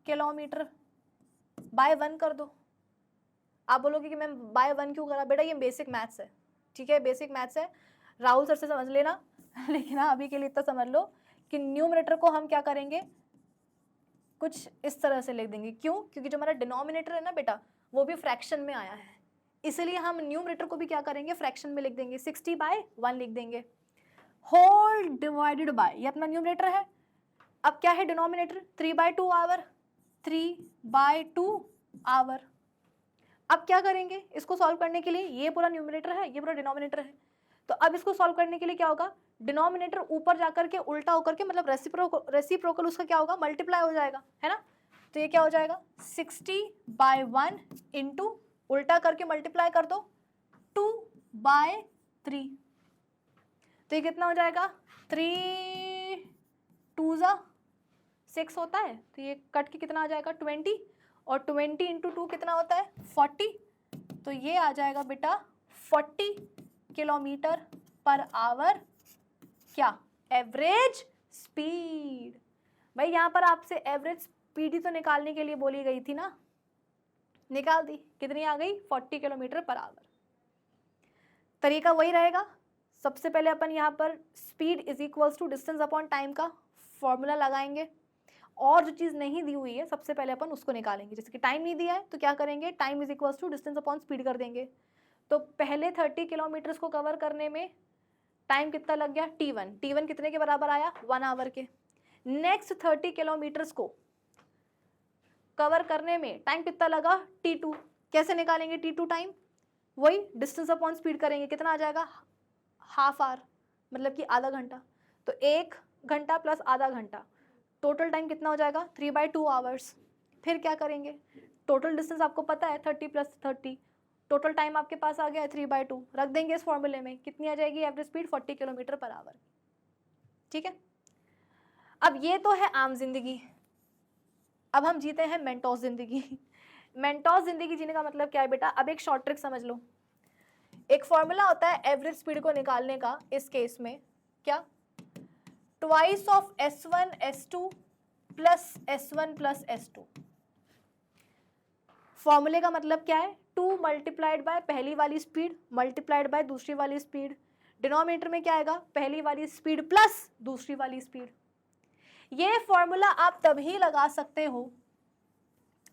किलोमीटर बाय 1 कर दो। आप बोलोगे कि मैम बाय 1 क्यों करा? बेटा ये बेसिक मैथ्स है, ठीक है, बेसिक मैथ्स है, राहुल सर से समझ लेना लेकिन हाँ अभी के लिए इतना समझ लो कि न्यूमरेटर को हम क्या करेंगे, कुछ इस तरह से लिख देंगे। क्यों? क्योंकि जो हमारा डिनोमिनेटर है ना बेटा वो भी फ्रैक्शन में आया है, इसलिए हम न्यूमरेटर को भी क्या करेंगे, फ्रैक्शन में लिख देंगे, 60/1 लिख देंगे। होल डिवाइडेड बाय, ये अपना न्यूमरेटर है। अब क्या है डिनोमिनेटर, 3/2 आवर, 3/2 आवर। अब क्या करेंगे इसको सॉल्व करने के लिए, ये पूरा न्यूमरेटर है, ये पूरा डिनोमिनेटर है, तो अब इसको सॉल्व करने के लिए क्या होगा, डिनोमिनेटर ऊपर जाकर के उल्टा होकर के, मतलब रेसिप्रोकल उसका क्या होगा, मल्टीप्लाई हो जाएगा, है ना। तो ये क्या हो जाएगा, 60/1 इंटू उल्टा करके मल्टीप्लाई कर दो 2/3, तो ये कितना हो जाएगा, 3 2 6 होता है, तो ये कट के कितना आ जाएगा 20, और 20 इंटू 2 कितना होता है 40, तो ये आ जाएगा बेटा 40 किलोमीटर पर आवर, क्या एवरेज स्पीड। भाई यहाँ पर आपसे एवरेज स्पीड ही तो निकालने के लिए बोली गई थी ना, निकाल दी, कितनी आ गई 40 किलोमीटर पर आवर। तरीका वही रहेगा, सबसे पहले अपन यहाँ पर speed is equals to distance upon time का फॉर्मूला लगाएंगे, और जो चीज़ नहीं दी हुई है सबसे पहले अपन उसको निकालेंगे। जैसे कि टाइम नहीं दिया है तो क्या करेंगे, time is equals to distance upon speed कर देंगे। तो पहले 30 किलोमीटर्स को कवर करने में टाइम कितना लग गया, T1, T1 कितने के बराबर आया, 1 आवर के। नेक्स्ट 30 किलोमीटर्स को कवर करने में टाइम कितना लगा, T2। कैसे निकालेंगे T2 टाइम, वही डिस्टेंस अपॉन स्पीड करेंगे, कितना आ जाएगा, हाफ आवर, मतलब कि आधा घंटा। तो 1 घंटा प्लस आधा घंटा, टोटल टाइम कितना हो जाएगा 3/2 आवर्स। फिर क्या करेंगे, टोटल डिस्टेंस आपको पता है 30 + 30, टोटल टाइम आपके पास आ गया है 3/2, रख देंगे इस फॉर्मूले में, कितनी आ जाएगी average speed 40 kilometre per hour. ठीक है, अब ये तो है आम जिंदगी, अब हम जीते हैं मेंटोस जिंदगी मेंटोस जिंदगी जीने का मतलब क्या है बेटा, अब एक शॉर्ट ट्रिक समझ लो। एक फॉर्मूला होता है एवरेज स्पीड को निकालने का, इस केस में क्या, twice of S1 S2 plus S1 plus S2। फॉर्मूले का मतलब क्या है, 2 मल्टीप्लाइड बाय पहली वाली स्पीड मल्टीप्लाइड बाय दूसरी वाली स्पीड, डिनोमिनेटर में क्या आएगा, पहली वाली स्पीड प्लस दूसरी वाली स्पीड। ये फॉर्मूला आप तभी लगा सकते हो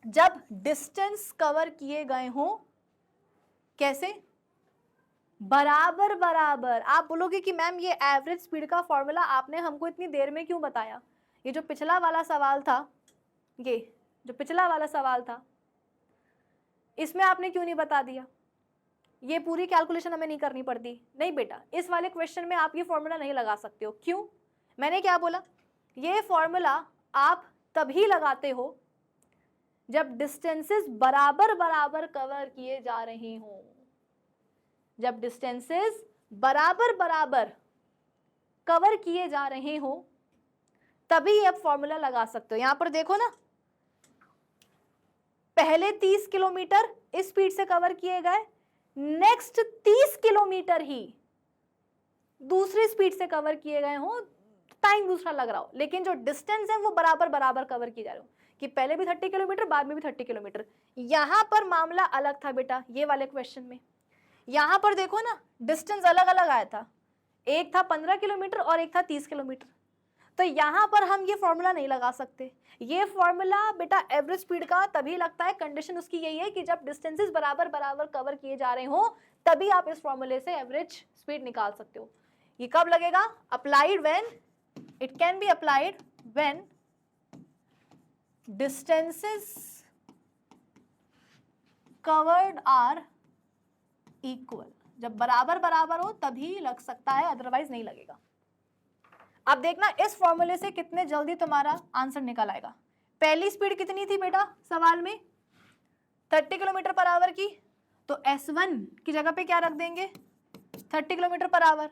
जब डिस्टेंस कवर किए गए हो, कैसे, बराबर बराबर। आप बोलोगे कि मैम ये एवरेज स्पीड का फॉर्मूला आपने हमको इतनी देर में क्यों बताया, ये जो पिछला वाला सवाल था, ये जो पिछला वाला सवाल था इसमें आपने क्यों नहीं बता दिया, ये पूरी कैलकुलेशन हमें नहीं करनी पड़ती। नहीं बेटा, इस वाले क्वेश्चन में आप ये फॉर्मूला नहीं लगा सकते हो। क्यों, मैंने क्या बोला, ये फॉर्मूला आप तभी लगाते हो जब डिस्टेंसेस बराबर बराबर कवर किए जा रहे हों, जब डिस्टेंसेस बराबर बराबर कवर किए जा रहे हो तभी आप फॉर्मूला लगा सकते हो। यहां पर देखो ना, पहले 30 किलोमीटर इस स्पीड से कवर किए गए, नेक्स्ट 30 किलोमीटर ही दूसरी स्पीड से कवर किए गए हो, टाइम दूसरा लग रहा हो, लेकिन जो डिस्टेंस है वो बराबर बराबर कवर किए जा रहे हो, कि पहले भी 30 किलोमीटर बाद में भी 30 किलोमीटर। यहां पर मामला अलग था बेटा, ये वाले क्वेश्चन में यहां पर देखो ना, डिस्टेंस अलग अलग आया था, एक था 15 किलोमीटर और एक था 30 किलोमीटर। तो यहां पर हम ये फॉर्मूला नहीं लगा सकते। ये फॉर्मूला बेटा एवरेज स्पीड का तभी लगता है, कंडीशन उसकी यही है कि जब डिस्टेंसेस बराबर बराबर कवर किए जा रहे हो तभी आप इस फॉर्मूले से एवरेज स्पीड निकाल सकते हो। ये कब लगेगा, applied when, it can be applied when distances covered are equal, जब बराबर बराबर हो तभी लग सकता है, अदरवाइज नहीं लगेगा। अब देखना इस फॉर्मूले से कितने जल्दी तुम्हारा आंसर निकल आएगा। पहली स्पीड कितनी थी बेटा सवाल में, 30 किलोमीटर पर आवर की, तो S1 की जगह पे क्या रख देंगे, 30 किलोमीटर पर आवर।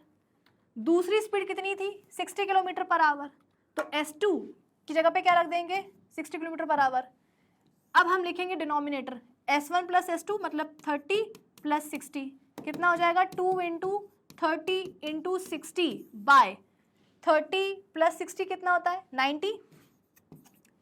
दूसरी स्पीड कितनी थी, 60 किलोमीटर पर आवर, तो S2 की जगह पे क्या रख देंगे, 60 किलोमीटर पर आवर। अब हम लिखेंगे डिनोमिनेटर, S1 प्लस S2 मतलब 30 प्लस 60, कितना हो जाएगा, 2 इंटू 30 इंटू 60 बाय 30 प्लस 60 कितना होता है, 90।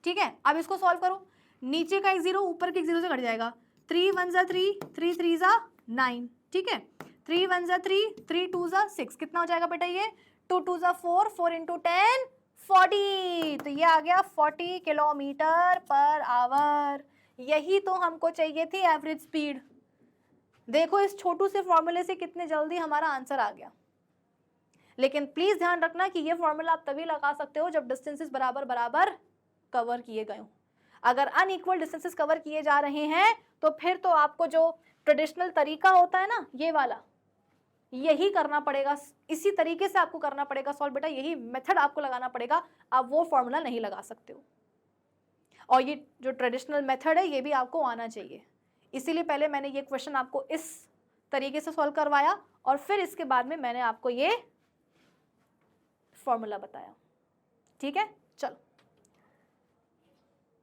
ठीक है, अब इसको सॉल्व करो, नीचे का एक 0 ऊपर के एक 0 से कट जाएगा। 3 1 ज़ा 3, 3 3 ज़ा 9, ठीक है। 3 1 ज़ा 3, 3 2 ज़ा 6, कितना हो जाएगा बेटा ये? 2 2 ज़ा 4, 4 इंटू 10 40। तो ये आ गया 40 किलोमीटर पर आवर। यही तो हमको चाहिए थी एवरेज स्पीड। देखो इस छोटू से फॉर्मूले से कितने जल्दी हमारा आंसर आ गया। लेकिन प्लीज ध्यान रखना कि ये फॉर्मूला आप तभी लगा सकते हो जब डिस्टेंसेस बराबर बराबर कवर किए गए हो। अगर अनइक्वल डिस्टेंसेस कवर किए जा रहे हैं तो फिर तो आपको जो ट्रेडिशनल तरीका होता है ना, ये वाला, यही करना पड़ेगा। इसी तरीके से आपको करना पड़ेगा सॉल्व बेटा, यही मेथड आपको लगाना पड़ेगा। आप वो फॉर्मूला नहीं लगा सकते हो। और ये जो ट्रेडिशनल मेथड है ये भी आपको आना चाहिए। इसीलिए पहले मैंने ये क्वेश्चन आपको इस तरीके से सॉल्व करवाया और फिर इसके बाद में मैंने आपको ये फॉर्मूला बताया। ठीक है, चलो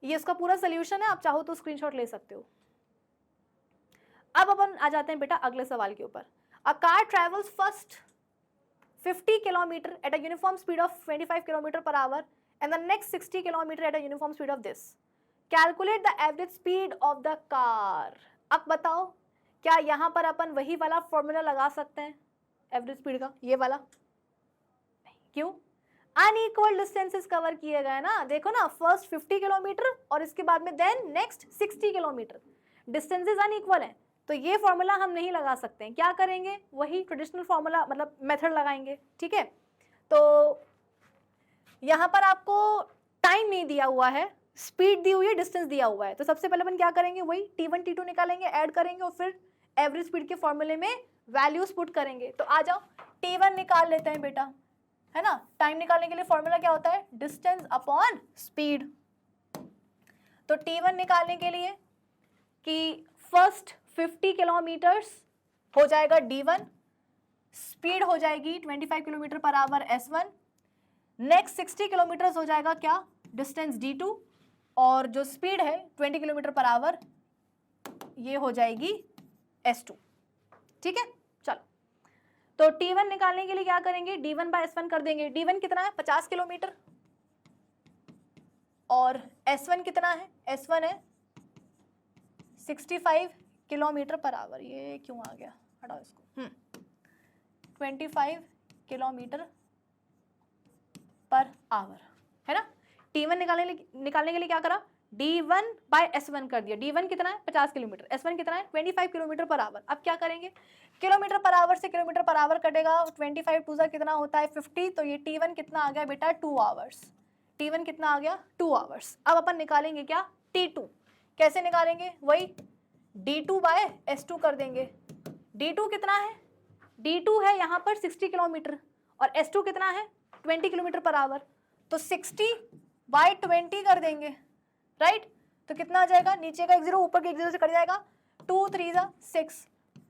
ये इसका पूरा सोल्यूशन है, आप चाहो तो स्क्रीनशॉट ले सकते हो। अब अपन आ जाते हैं बेटा अगले सवाल के ऊपर। अ car travels first 50 kilometre at a uniform speed of 25 kilometre पर hour and the next 60 kilometre at a uniform speed of this. Calculate the average speed of the car. अब बताओ क्या यहां पर अपन वही वाला फॉर्मूला लगा सकते हैं एवरेज स्पीड का, ये वाला? नहीं, क्यों? अनइक्वल डिस्टेंसेस कवर किए गए ना। देखो ना, फर्स्ट 50 किलोमीटर और इसके बाद में then next 60 kilometre, distances unequal हैं, तो ये फॉर्मूला हम नहीं लगा सकते हैं। क्या करेंगे? वही ट्रेडिशनल फॉर्मूला मतलब मेथड लगाएंगे। ठीक है, तो यहां पर आपको टाइम नहीं दिया हुआ है, स्पीड दी हुई है, डिस्टेंस दिया हुआ है। तो सबसे पहले अपन क्या करेंगे, वही T1 T2 निकालेंगे, ऐड करेंगे और फिर एवरेज स्पीड के फॉर्मूले में वैल्यूज पुट करेंगे। तो आ जाओ T1 निकाल लेते हैं बेटा, है ना। टाइम निकालने के लिए फॉर्मूला क्या होता है? Distance upon speed. तो T1 निकालने के लिए कि फर्स्ट 50 किलोमीटर्स हो जाएगा D1, स्पीड हो जाएगी 25 kilometre per hour S1, next 60 kilometre हो जाएगा क्या? डिस्टेंस D2, और जो स्पीड है 20 किलोमीटर पर आवर ये हो जाएगी S2। ठीक है, चलो तो T1 निकालने के लिए क्या करेंगे? D1 बाय S1 कर देंगे। D1 कितना है? 50 किलोमीटर, और S1 कितना है? S1 है 65 किलोमीटर पर आवर। ये क्यों आ गया, हटाओ इसको। 25 किलोमीटर पर आवर, है ना। T1 निकालने के लिए क्या करा? D1 बाय S1 कर दिया। D1 कितना है? 50 किलोमीटर, S1 कितना है? 25 किलोमीटर पर आवर। अब क्या करेंगे? किलोमीटर पर आवर से किलोमीटर पर आवर कटेगा, 25 टू सा कितना होता है? 50। तो ये T1 कितना आ गया बेटा? 2 आवर्स। T1 कितना आ गया? 2 आवर्स। अब अपन निकालेंगे क्या? T2। कैसे निकालेंगे? वही D2 बाय S2 कर देंगे। D2 कितना है? D2 है यहाँ पर 60 किलोमीटर और S2 कितना है? 20 किलोमीटर पर आवर। तो 60 बाय 20 कर देंगे, राइट। तो कितना आ जाएगा? नीचे का एक 0 ऊपर के एक 0 से कट जाएगा। 2 3 ज़ा 6।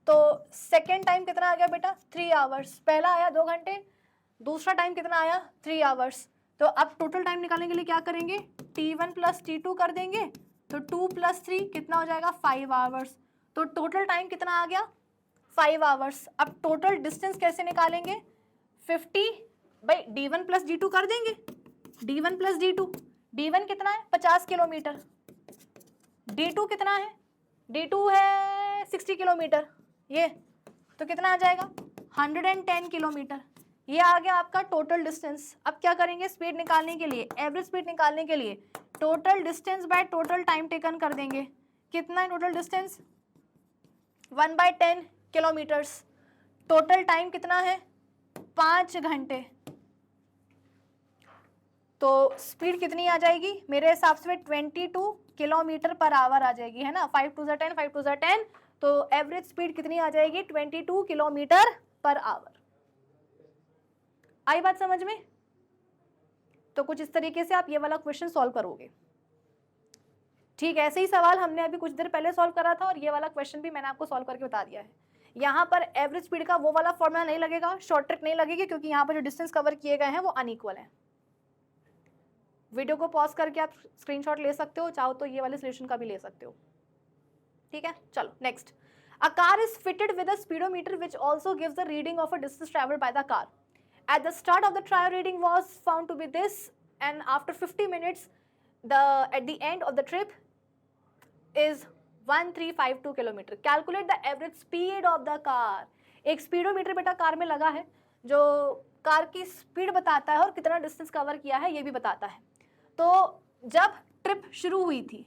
तो सेकेंड टाइम कितना आ गया बेटा? 3 आवर्स। पहला आया 2 घंटे, दूसरा टाइम कितना आया? 3 आवर्स। तो अब टोटल टाइम निकालने के लिए क्या करेंगे? T1 प्लस T2 कर देंगे। तो 2 प्लस 3 कितना हो जाएगा? 5 आवर्स। तो टोटल टाइम कितना आ गया? 5 आवर्स। अब टोटल डिस्टेंस कैसे निकालेंगे? 50 भाई D1 प्लस D2 कर देंगे। D1 प्लस D2, D1 कितना है? 50 किलोमीटर, D2 कितना है? D2 है 60 किलोमीटर, ये तो कितना आ जाएगा? 110 किलोमीटर। ये आ गया आपका टोटल डिस्टेंस। अब क्या करेंगे? स्पीड निकालने के लिए, एवरेज स्पीड निकालने के लिए total distance by total time taken कर देंगे। कितना है total distance? 1/10 kilometres. Total time कितना है? 5 घंटे। तो स्पीड कितनी आ जाएगी मेरे हिसाब से? 22 किलोमीटर पर आवर आ जाएगी, है ना। 5 2 ज़ा 10, 5 2 ज़ा 10। तो एवरेज स्पीड कितनी आ जाएगी? 22 किलोमीटर पर आवर। आई बात समझ में? तो कुछ इस तरीके से आप ये वाला क्वेश्चन सॉल्व करोगे। ठीक है, ऐसे ही सवाल हमने अभी कुछ देर पहले सॉल्व करा था और ये वाला क्वेश्चन भी मैंने आपको सॉल्व करके बता दिया है। यहाँ पर एवरेज स्पीड का वो वाला फॉर्मूला नहीं लगेगा, शॉर्ट ट्रिक नहीं लगेगी, क्योंकि यहाँ पर जो डिस्टेंस कवर किए गए हैं वो अनइक्वल है। वीडियो को पॉज करके आप स्क्रीनशॉट ले सकते हो, चाहो तो ये वाले सोल्यूशन का भी ले सकते हो। ठीक है, चलो next. A car is fitted with a speedometer which also gives the reading of a distance travelled by the car. At the start of the trial reading was found to be this, and after 50 minutes at the end of the trip is 1352 kilometre. Calculate the average speed of the car. एक स्पीडोमीटर बेटा कार में लगा है जो कार की स्पीड बताता है और कितना डिस्टेंस कवर किया है ये भी बताता है। तो जब ट्रिप शुरू हुई थी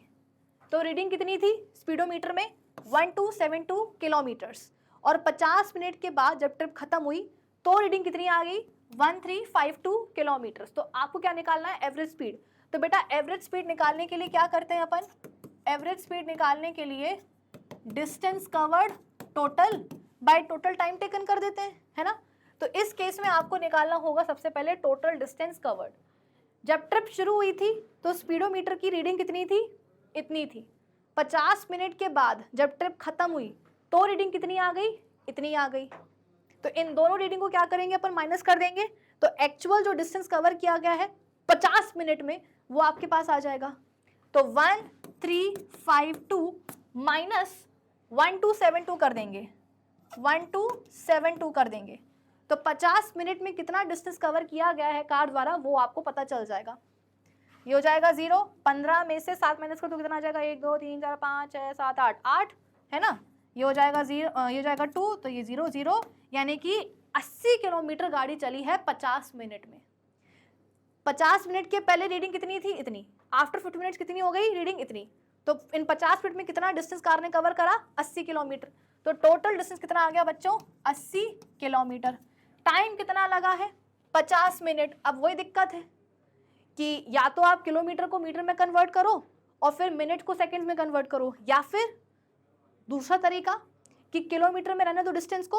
तो रीडिंग कितनी थी स्पीडोमीटर में 1272 किलोमीटर्स, और 50 मिनट के बाद जब ट्रिप खत्म हुई तो रीडिंग कितनी आ गई 1352 किलोमीटर्स। तो आपको क्या निकालना है एवरेज स्पीड। तो बेटा एवरेज स्पीड निकालने के लिए क्या करते हैं अपन, एवरेज स्पीड निकालने के लिए distance covered total by total time taken कर देते हैं, है ना। तो इस केस में आपको निकालना होगा सबसे पहले टोटल डिस्टेंस कवर्ड। जब ट्रिप शुरू हुई थी तो स्पीडोमीटर की रीडिंग कितनी थी, इतनी थी। 50 मिनट के बाद जब ट्रिप खत्म हुई तो रीडिंग कितनी आ गई, इतनी आ गई। तो इन दोनों रीडिंग को क्या करेंगे अपन, माइनस कर देंगे। तो एक्चुअल जो डिस्टेंस कवर किया गया है 50 मिनट में वो आपके पास आ जाएगा। तो 1352 माइनस 1272 कर देंगे, 1272 कर देंगे। तो 50 मिनट में कितना डिस्टेंस कवर किया गया है कार द्वारा वो आपको पता चल जाएगा। ये हो जाएगा 0, 15 में से 7 माइनस कर तो कितना आ जाएगा 1 2 3 4 5 6 7 8 8, है ना। ये हो जाएगा 0, ये हो जाएगा 2, तो ये 0 0, यानी कि 80 किलोमीटर गाड़ी चली है 50 मिनट में। 50 मिनट के पहले रीडिंग कितनी थी, इतनी। आफ्टर 50 मिनट्स कितनी हो गई रीडिंग, इतनी। तो इन 50 मिनट में कितना डिस्टेंस कार ने कवर करा, 80 किलोमीटर। तो टोटल डिस्टेंस कितना आ गया बच्चों, 80 किलोमीटर। टाइम कितना लगा है, 50 मिनट। अब वही दिक्कत है कि या तो आप किलोमीटर को मीटर में कन्वर्ट करो और फिर मिनट को सेकंड्स में कन्वर्ट करो, या फिर दूसरा तरीका कि किलोमीटर में रहने दो डिस्टेंस को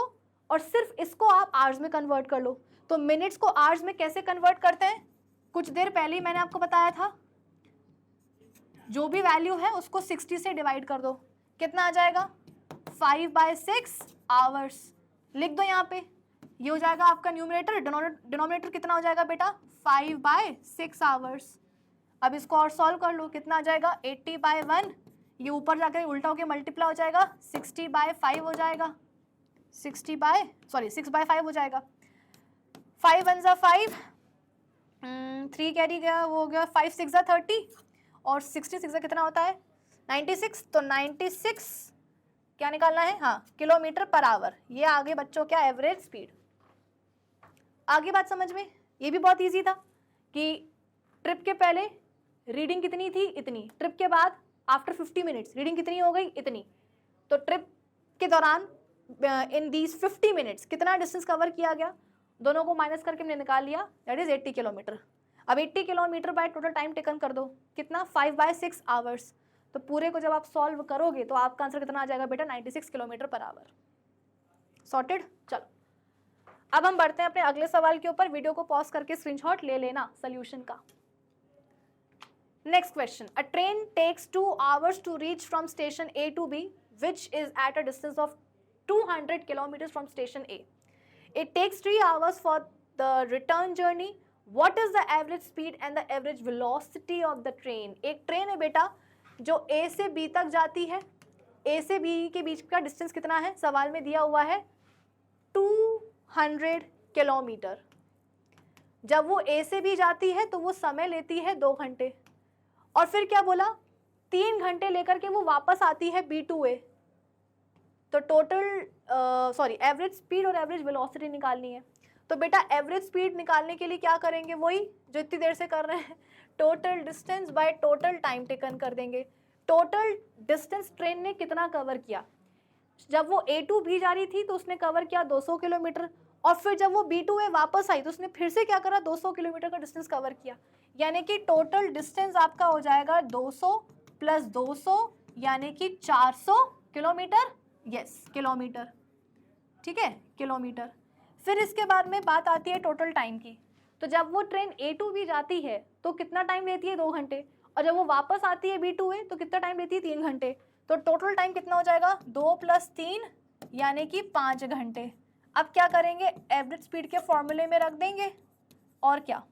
और सिर्फ इसको आप आवर्स में कन्वर्ट कर लो। तो मिनट्स को आवर्स में कैसे कन्वर्ट करते हैं, कुछ देर पहले ही मैंने आपको बताया था। जो भी वैल्यू है उसको 60 से डिवाइड कर दो, कितना आ जाएगा 5/6 आवर्स। लिख दो यहाँ पे, ये हो जाएगा आपका न्यूमरेटर। डिनोमिनेटर कितना हो जाएगा बेटा 5/6 आवर्स। अब इसको और सॉल्व कर लो, कितना आ जाएगा 80/1, ये ऊपर जाकर उल्टा होकर मल्टीप्लाई हो जाएगा 60/5 हो जाएगा, 6/5 हो जाएगा। 5 1 जा 5, 3 कैरी गया, वो हो गया 5 6 जा 30 और 66 जा कितना होता है 96। तो 96 क्या निकालना है, हाँ किलोमीटर पर आवर। ये आगे बच्चों क्या एवरेज स्पीड। आगे बात समझ में, ये भी बहुत इजी था कि ट्रिप के पहले रीडिंग कितनी थी, इतनी। ट्रिप के बाद आफ्टर 50 मिनट्स रीडिंग कितनी हो गई, इतनी। तो ट्रिप के दौरान इन दीज 50 मिनट्स कितना डिस्टेंस कवर किया गया, दोनों को माइनस करके हमने निकाल लिया, दैट इज 80 किलोमीटर। अब 80 kilometre by total time taken कर दो, कितना 5/6 आवर्स। तो पूरे को जब आप सॉल्व करोगे तो आपका आंसर कितना आ जाएगा बेटा 96 किलोमीटर पर आवर। सॉर्टेड। चलो अब हम बढ़ते हैं अपने अगले सवाल के ऊपर। वीडियो को पॉज करके स्क्रीनशॉट ले लेना सोल्यूशन का। Next question, a train takes 2 hours to reach from station A to B which is at a distance of 200 kilometers from station A. It takes 3 hours for the return journey. What is the average speed and the average velocity of the train? एक ट्रेन है बेटा जो A से B तक जाती है। A से B के बीच का डिस्टेंस कितना है, सवाल में दिया हुआ है 200 किलोमीटर। जब वो A से B जाती है तो वो समय लेती है 2 घंटे, और फिर क्या बोला 3 घंटे लेकर के वो वापस आती है B to A। तो टोटल एवरेज स्पीड और एवरेज वेलोसिटी निकालनी है। तो बेटा एवरेज स्पीड निकालने के लिए क्या करेंगे, वही जो इतनी देर से कर रहे हैं, total distance by total time taken कर देंगे। टोटल डिस्टेंस ट्रेन ने कितना कवर किया, जब वो A to B जा रही थी तो उसने कवर किया 200 किलोमीटर, और फिर जब वो B to A वापस आई तो उसने फिर से क्या करा 200 किलोमीटर का डिस्टेंस कवर किया। यानी कि टोटल डिस्टेंस आपका हो जाएगा 200 प्लस 200 यानी कि 400 किलोमीटर। यस किलोमीटर, ठीक है किलोमीटर। फिर इसके बाद में बात आती है टोटल टाइम की। तो जब वो ट्रेन A to B जाती है तो कितना टाइम लेती है 2 घंटे, और जब वो वापस आती है B to A तो कितना टाइम लेती है 3 घंटे। तो टोटल टाइम कितना हो जाएगा 2 + 3 यानी कि 5 घंटे। अब क्या करेंगे, एवरेज स्पीड के फॉर्मूले में रख देंगे, और क्या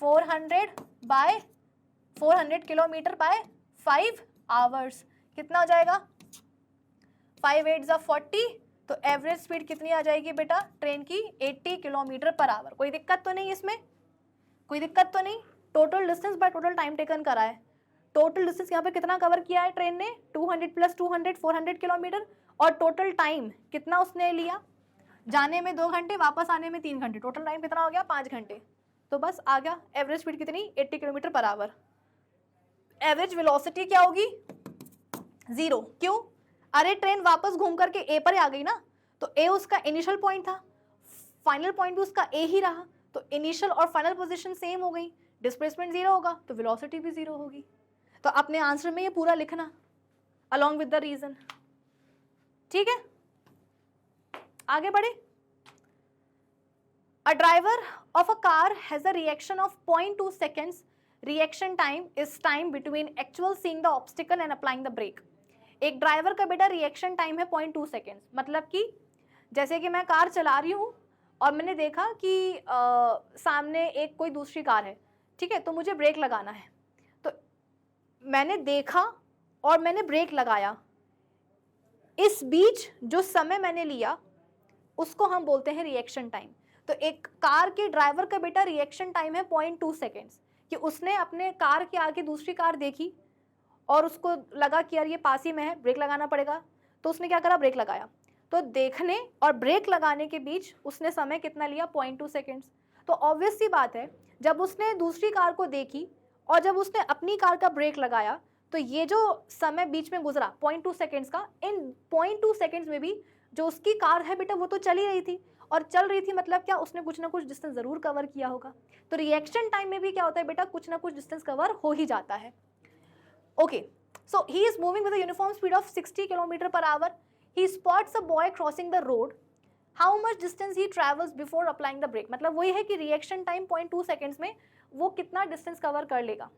400 किलोमीटर बाय 5 आवर्स कितना हो जाएगा 5 8 जा 40। तो एवरेज स्पीड कितनी आ जाएगी बेटा ट्रेन की 80 किलोमीटर पर आवर। कोई दिक्कत तो नहीं इसमें, कोई दिक्कत तो नहीं। Total distance by total time taken करा है। टोटल डिस्टेंस यहाँ पे कितना कवर किया है ट्रेन ने, 200 प्लस 200 400 किलोमीटर, और टोटल टाइम कितना उसने लिया, जाने में 2 घंटे, वापस आने में 3 घंटे, टोटल टाइम कितना हो गया 5 घंटे। तो बस आ गया एवरेज स्पीड कितनी, 80 kilometre per hour. Average velocity क्या होगी, 0। क्यों, अरे ट्रेन वापस घूम करके ए पर आ गई ना, तो ए उसका इनिशियल पॉइंट था, फाइनल पॉइंट भी उसका ए ही रहा, तो इनिशियल और फाइनल पोजीशन सेम हो गई, डिस्प्लेसमेंट 0 होगा तो वेलोसिटी भी 0 होगी। तो अपने आंसर में ये पूरा लिखना अलॉन्ग विद द रीजन, ठीक है। आगे बढ़े। A driver of a car has a reaction of 0.2 seconds, reaction time is time between actual seeing the obstacle and applying the brake. एक ड्राइवर का बेटा रिएक्शन टाइम है 0.2 सेकेंड्स, मतलब कि जैसे कि मैं कार चला रही हूँ और मैंने देखा कि सामने एक कोई दूसरी कार है, ठीक है, तो मुझे ब्रेक लगाना है, तो मैंने देखा और मैंने ब्रेक लगाया, इस बीच जो समय मैंने लिया उसको हम बोलते हैं रिएक्शन टाइम। तो एक कार के ड्राइवर का बेटा रिएक्शन टाइम है 0.2 सेकेंड्स, कि उसने अपने कार के आगे दूसरी कार देखी और उसको लगा कि यार ये पास ही में है, ब्रेक लगाना पड़ेगा, तो उसने क्या करा, ब्रेक लगाया। तो देखने और ब्रेक लगाने के बीच उसने समय कितना लिया, 0.2 सेकेंड्स। तो ऑब्वियस सी बात है, जब उसने दूसरी कार को देखी और जब उसने अपनी कार का ब्रेक लगाया, तो ये जो समय बीच में गुजरा 0.2 सेकेंड्स का, इन 0.2 सेकेंड्स में भी जो उसकी कार है बेटा वो तो चल ही रही थी, और चल रही थी मतलब क्या, उसने कुछ ना कुछ डिस्टेंस जरूर कवर किया होगा। तो रिएक्शन टाइम में भी क्या होता है बेटा, कुछ ना कुछ डिस्टेंस कवर हो ही जाता है। Okay, so he is moving with a uniform speed of 60 km per hour. He spots a boy crossing the road. How much distance he travels before applying the brake? मतलब वही है कि रिएक्शन टाइम 0.2 सेकेंड्स में वो कितना डिस्टेंस कवर कर लेगा।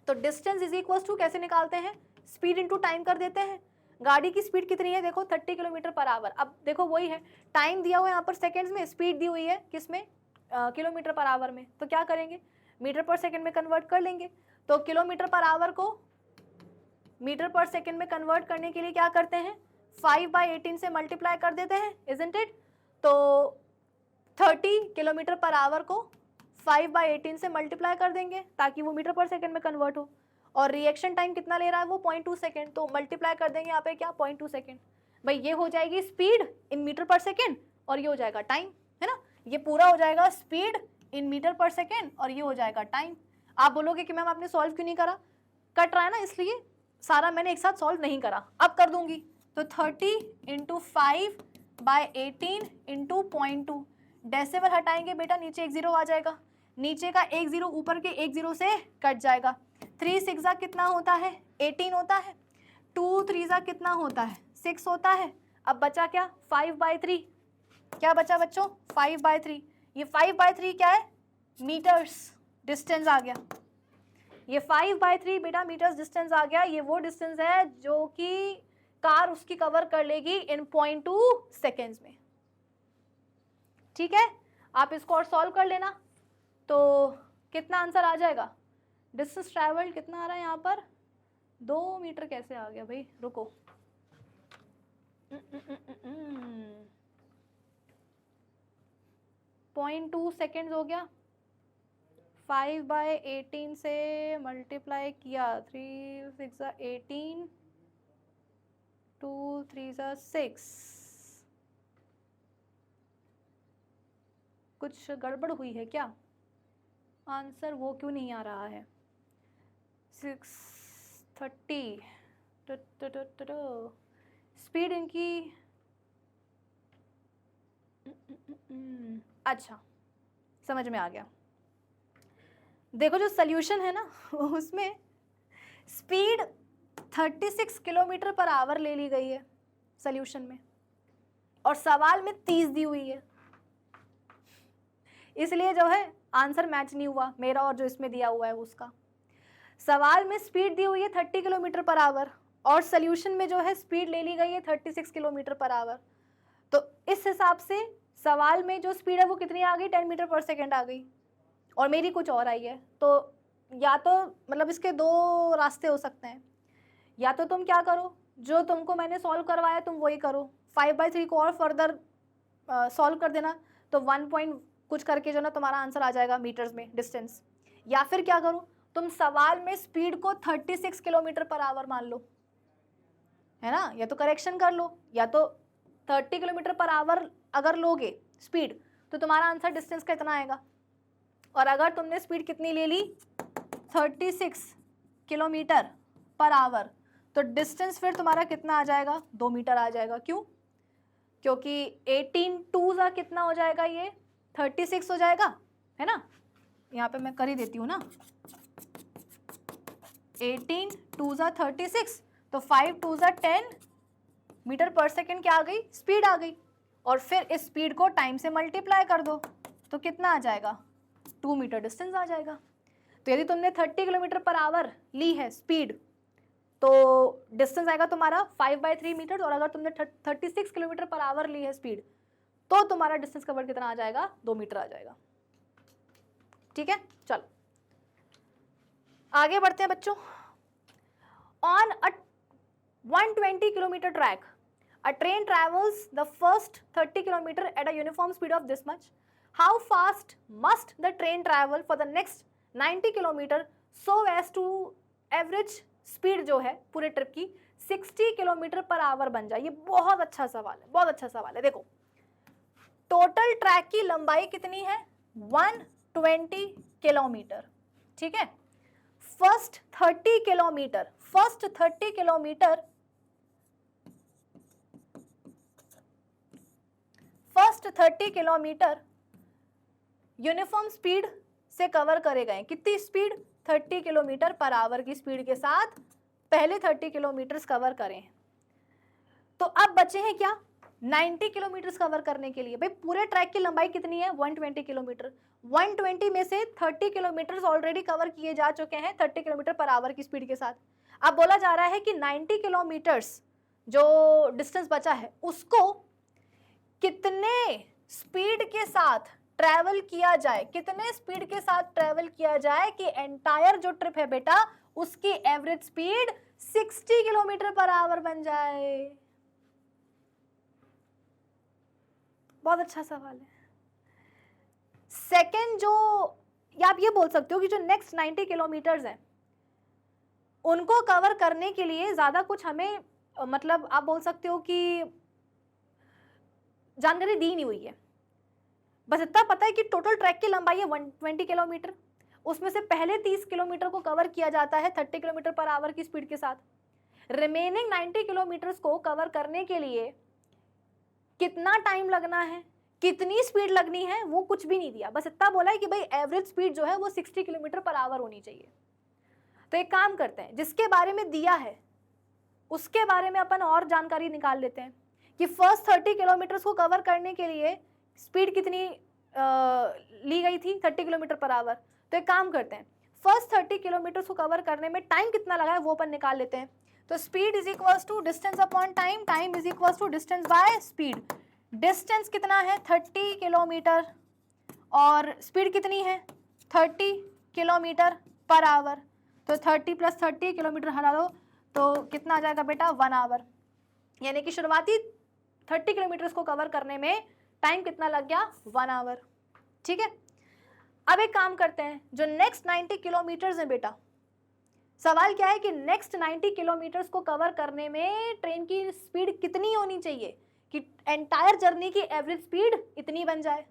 तो डिस्टेंस इज इक्वल टू कैसे निकालते हैं, स्पीड इंटू टाइम कर देते हैं। गाड़ी की स्पीड कितनी है, देखो 30 किलोमीटर पर आवर। अब देखो वही है, टाइम दिया हुआ है यहाँ पर सेकेंड्स में, स्पीड दी हुई है किसमें, किलोमीटर पर आवर में, तो क्या करेंगे, मीटर पर सेकेंड में कन्वर्ट कर लेंगे। तो किलोमीटर पर आवर को मीटर पर सेकेंड में कन्वर्ट करने के लिए क्या करते हैं, 5/18 से मल्टीप्लाई कर देते हैं, इजंट इट। तो 30 किलोमीटर पर आवर को 5/18 से मल्टीप्लाई कर देंगे ताकि वो मीटर पर सेकेंड में कन्वर्ट हो, और रिएक्शन टाइम कितना ले रहा है वो 0.2 सेकेंड, तो मल्टीप्लाई कर देंगे यहाँ पे क्या, 0.2 सेकेंड। भाई ये हो जाएगी स्पीड इन मीटर पर सेकेंड और ये हो जाएगा टाइम, है ना। ये पूरा हो जाएगा स्पीड इन मीटर पर सेकेंड और ये हो जाएगा टाइम। आप बोलोगे कि मैम आपने सॉल्व क्यों नहीं करा, कट रहा है ना, इसलिए सारा मैंने एक साथ सॉल्व नहीं करा, अब कर दूंगी। तो 30 इंटू 5/18 इंटू 0.2, डेसिमल हटाएंगे बेटा, नीचे एक जीरो आ जाएगा, नीचे का एक जीरो ऊपर के एक जीरो से कट जाएगा। 3 6 कितना होता है, 18 होता है, 2 3 कितना होता है, 6 होता है। अब बचा क्या, 5/3, क्या बचा बच्चों, 5/3। ये 5/3 क्या है, मीटर्स डिस्टेंस आ गया, ये 5/3 बेटा मीटर्स डिस्टेंस आ गया। ये वो डिस्टेंस है जो कि कार उसकी कवर कर लेगी इन 0.2 सेकेंड्स में, ठीक है। आप इसको और सॉल्व कर लेना, तो कितना आंसर आ जाएगा, डिस्टेंस ट्रैवल्ड कितना आ रहा है यहाँ पर, 2 मीटर कैसे आ गया भाई, रुको 0.2 सेकेंड्स हो गया, 5/18 से मल्टीप्लाई किया, 3 6 18, 2 3 6, कुछ गड़बड़ हुई है क्या, आंसर वो क्यों नहीं आ रहा है, 630, स्पीड इनकी, अच्छा समझ में आ गया। देखो जो सोल्यूशन है ना उसमें स्पीड 36 किलोमीटर पर आवर ले ली गई है सोल्यूशन में, और सवाल में 30 दी हुई है, इसलिए जो है आंसर मैच नहीं हुआ मेरा और जो इसमें दिया हुआ है उसका। सवाल में स्पीड दी हुई है 30 किलोमीटर पर आवर और सोल्यूशन में जो है स्पीड ले ली गई है 36 किलोमीटर पर आवर। तो इस हिसाब से सवाल में जो स्पीड है वो कितनी आ गई, 10 मीटर पर सेकेंड आ गई, और मेरी कुछ और आई है। तो या तो मतलब इसके 2 रास्ते हो सकते हैं, या तो तुम क्या करो, जो तुमको मैंने सॉल्व करवाया तुम वही करो, 5/3 को और फर्दर सॉल्व कर देना, तो 1 पॉइंट कुछ करके जो ना तुम्हारा आंसर आ जाएगा मीटर्स में डिस्टेंस। या फिर क्या करो, तुम सवाल में स्पीड को 36 किलोमीटर पर आवर मान लो, है ना, या तो करेक्शन कर लो, या तो 30 किलोमीटर पर आवर अगर लोगे स्पीड तो तुम्हारा आंसर डिस्टेंस का इतना आएगा। और अगर तुमने स्पीड कितनी ले ली 36 किलोमीटर पर आवर तो डिस्टेंस फिर तुम्हारा कितना आ जाएगा, 2 मीटर आ जाएगा। क्यों? क्योंकि 18 2 जा कितना हो जाएगा, ये 36 हो जाएगा, है ना। यहाँ पे मैं कर ही देती हूँ ना, 18 2 जा 36, तो 5 2 जा 10 मीटर पर सेकेंड क्या आ गई, स्पीड आ गई। और फिर इस स्पीड को टाइम से मल्टीप्लाई कर दो तो कितना आ जाएगा, 2 मीटर डिस्टेंस आ जाएगा। तो यदि तुमने 30 किलोमीटर पर आवर ली है स्पीड तो डिस्टेंस आएगा तुम्हारा 5/3 मीटर, और अगर तुमने 36 किलोमीटर पर आवर ली है स्पीड तो तुम्हारा डिस्टेंस कवर कितना आ जाएगा, 2 मीटर आ जाएगा। ठीक है, चलो आगे बढ़ते हैं बच्चों। On a 120 kilometre track a train travels the first 30 kilometer at a uniform speed of this much. How fast must the train travel for the next 90 kilometer so as to average speed जो है पूरे ट्रिप की 60 किलोमीटर पर आवर बन जाए। ये बहुत अच्छा सवाल है, बहुत अच्छा सवाल है। देखो टोटल ट्रैक की लंबाई कितनी है, 120 किलोमीटर, ठीक है। फर्स्ट 30 किलोमीटर यूनिफॉर्म स्पीड से कवर करे गए। कितनी स्पीड, 30 किलोमीटर पर आवर की स्पीड के साथ पहले 30 किलोमीटर कवर करें। तो अब बचे हैं क्या, 90 किलोमीटर कवर करने के लिए। भाई पूरे ट्रैक की लंबाई कितनी है, 120 किलोमीटर। 120 में से 30 किलोमीटर ऑलरेडी कवर किए जा चुके हैं 30 किलोमीटर पर आवर की स्पीड के साथ। अब बोला जा रहा है कि 90 किलोमीटर्स जो डिस्टेंस बचा है उसको कितने स्पीड के साथ ट्रैवल किया जाए, कितने स्पीड के साथ ट्रैवल किया जाए कि एंटायर जो ट्रिप है बेटा उसकी average speed 60 kilometre per hour बन जाए। बहुत अच्छा सवाल है। सेकंड जो, या आप ये बोल सकते हो कि जो नेक्स्ट 90 किलोमीटर्स हैं उनको कवर करने के लिए ज्यादा कुछ हमें, मतलब आप बोल सकते हो कि जानकारी दी नहीं हुई है। बस इतना पता है कि टोटल ट्रैक की लंबाई है 120 किलोमीटर, उसमें से पहले 30 किलोमीटर को कवर किया जाता है 30 किलोमीटर पर आवर की स्पीड के साथ। रिमेनिंग 90 किलोमीटर्स को कवर करने के लिए कितना टाइम लगना है, कितनी स्पीड लगनी है, वो कुछ भी नहीं दिया। बस इतना बोला है कि भाई एवरेज स्पीड जो है वो 60 किलोमीटर पर आवर होनी चाहिए। तो एक काम करते हैं, जिसके बारे में दिया है उसके बारे में अपन और जानकारी निकाल लेते हैं कि फर्स्ट 30 किलोमीटर्स को कवर करने के लिए स्पीड कितनी ली गई थी, 30 किलोमीटर पर आवर। तो एक काम करते हैं, फर्स्ट 30 किलोमीटर्स को कवर करने में टाइम कितना लगा है वो अपन निकाल लेते हैं। तो speed is equals to distance upon time, time is equals to distance by speed. Distance कितना है 30 किलोमीटर और स्पीड कितनी है 30 किलोमीटर पर आवर। तो 30 + 30 किलोमीटर हटा दो तो कितना आ जाएगा बेटा, 1 आवर। यानी कि शुरुआती 30 किलोमीटर्स को कवर करने में टाइम कितना लग गया, 1 आवर। ठीक है, अब एक काम करते हैं, जो नेक्स्ट 90 किलोमीटर्स हैं बेटा, सवाल क्या है कि नेक्स्ट 90 किलोमीटर्स को कवर करने में ट्रेन की स्पीड कितनी होनी चाहिए कि एंटायर जर्नी की एवरेज स्पीड इतनी बन जाए।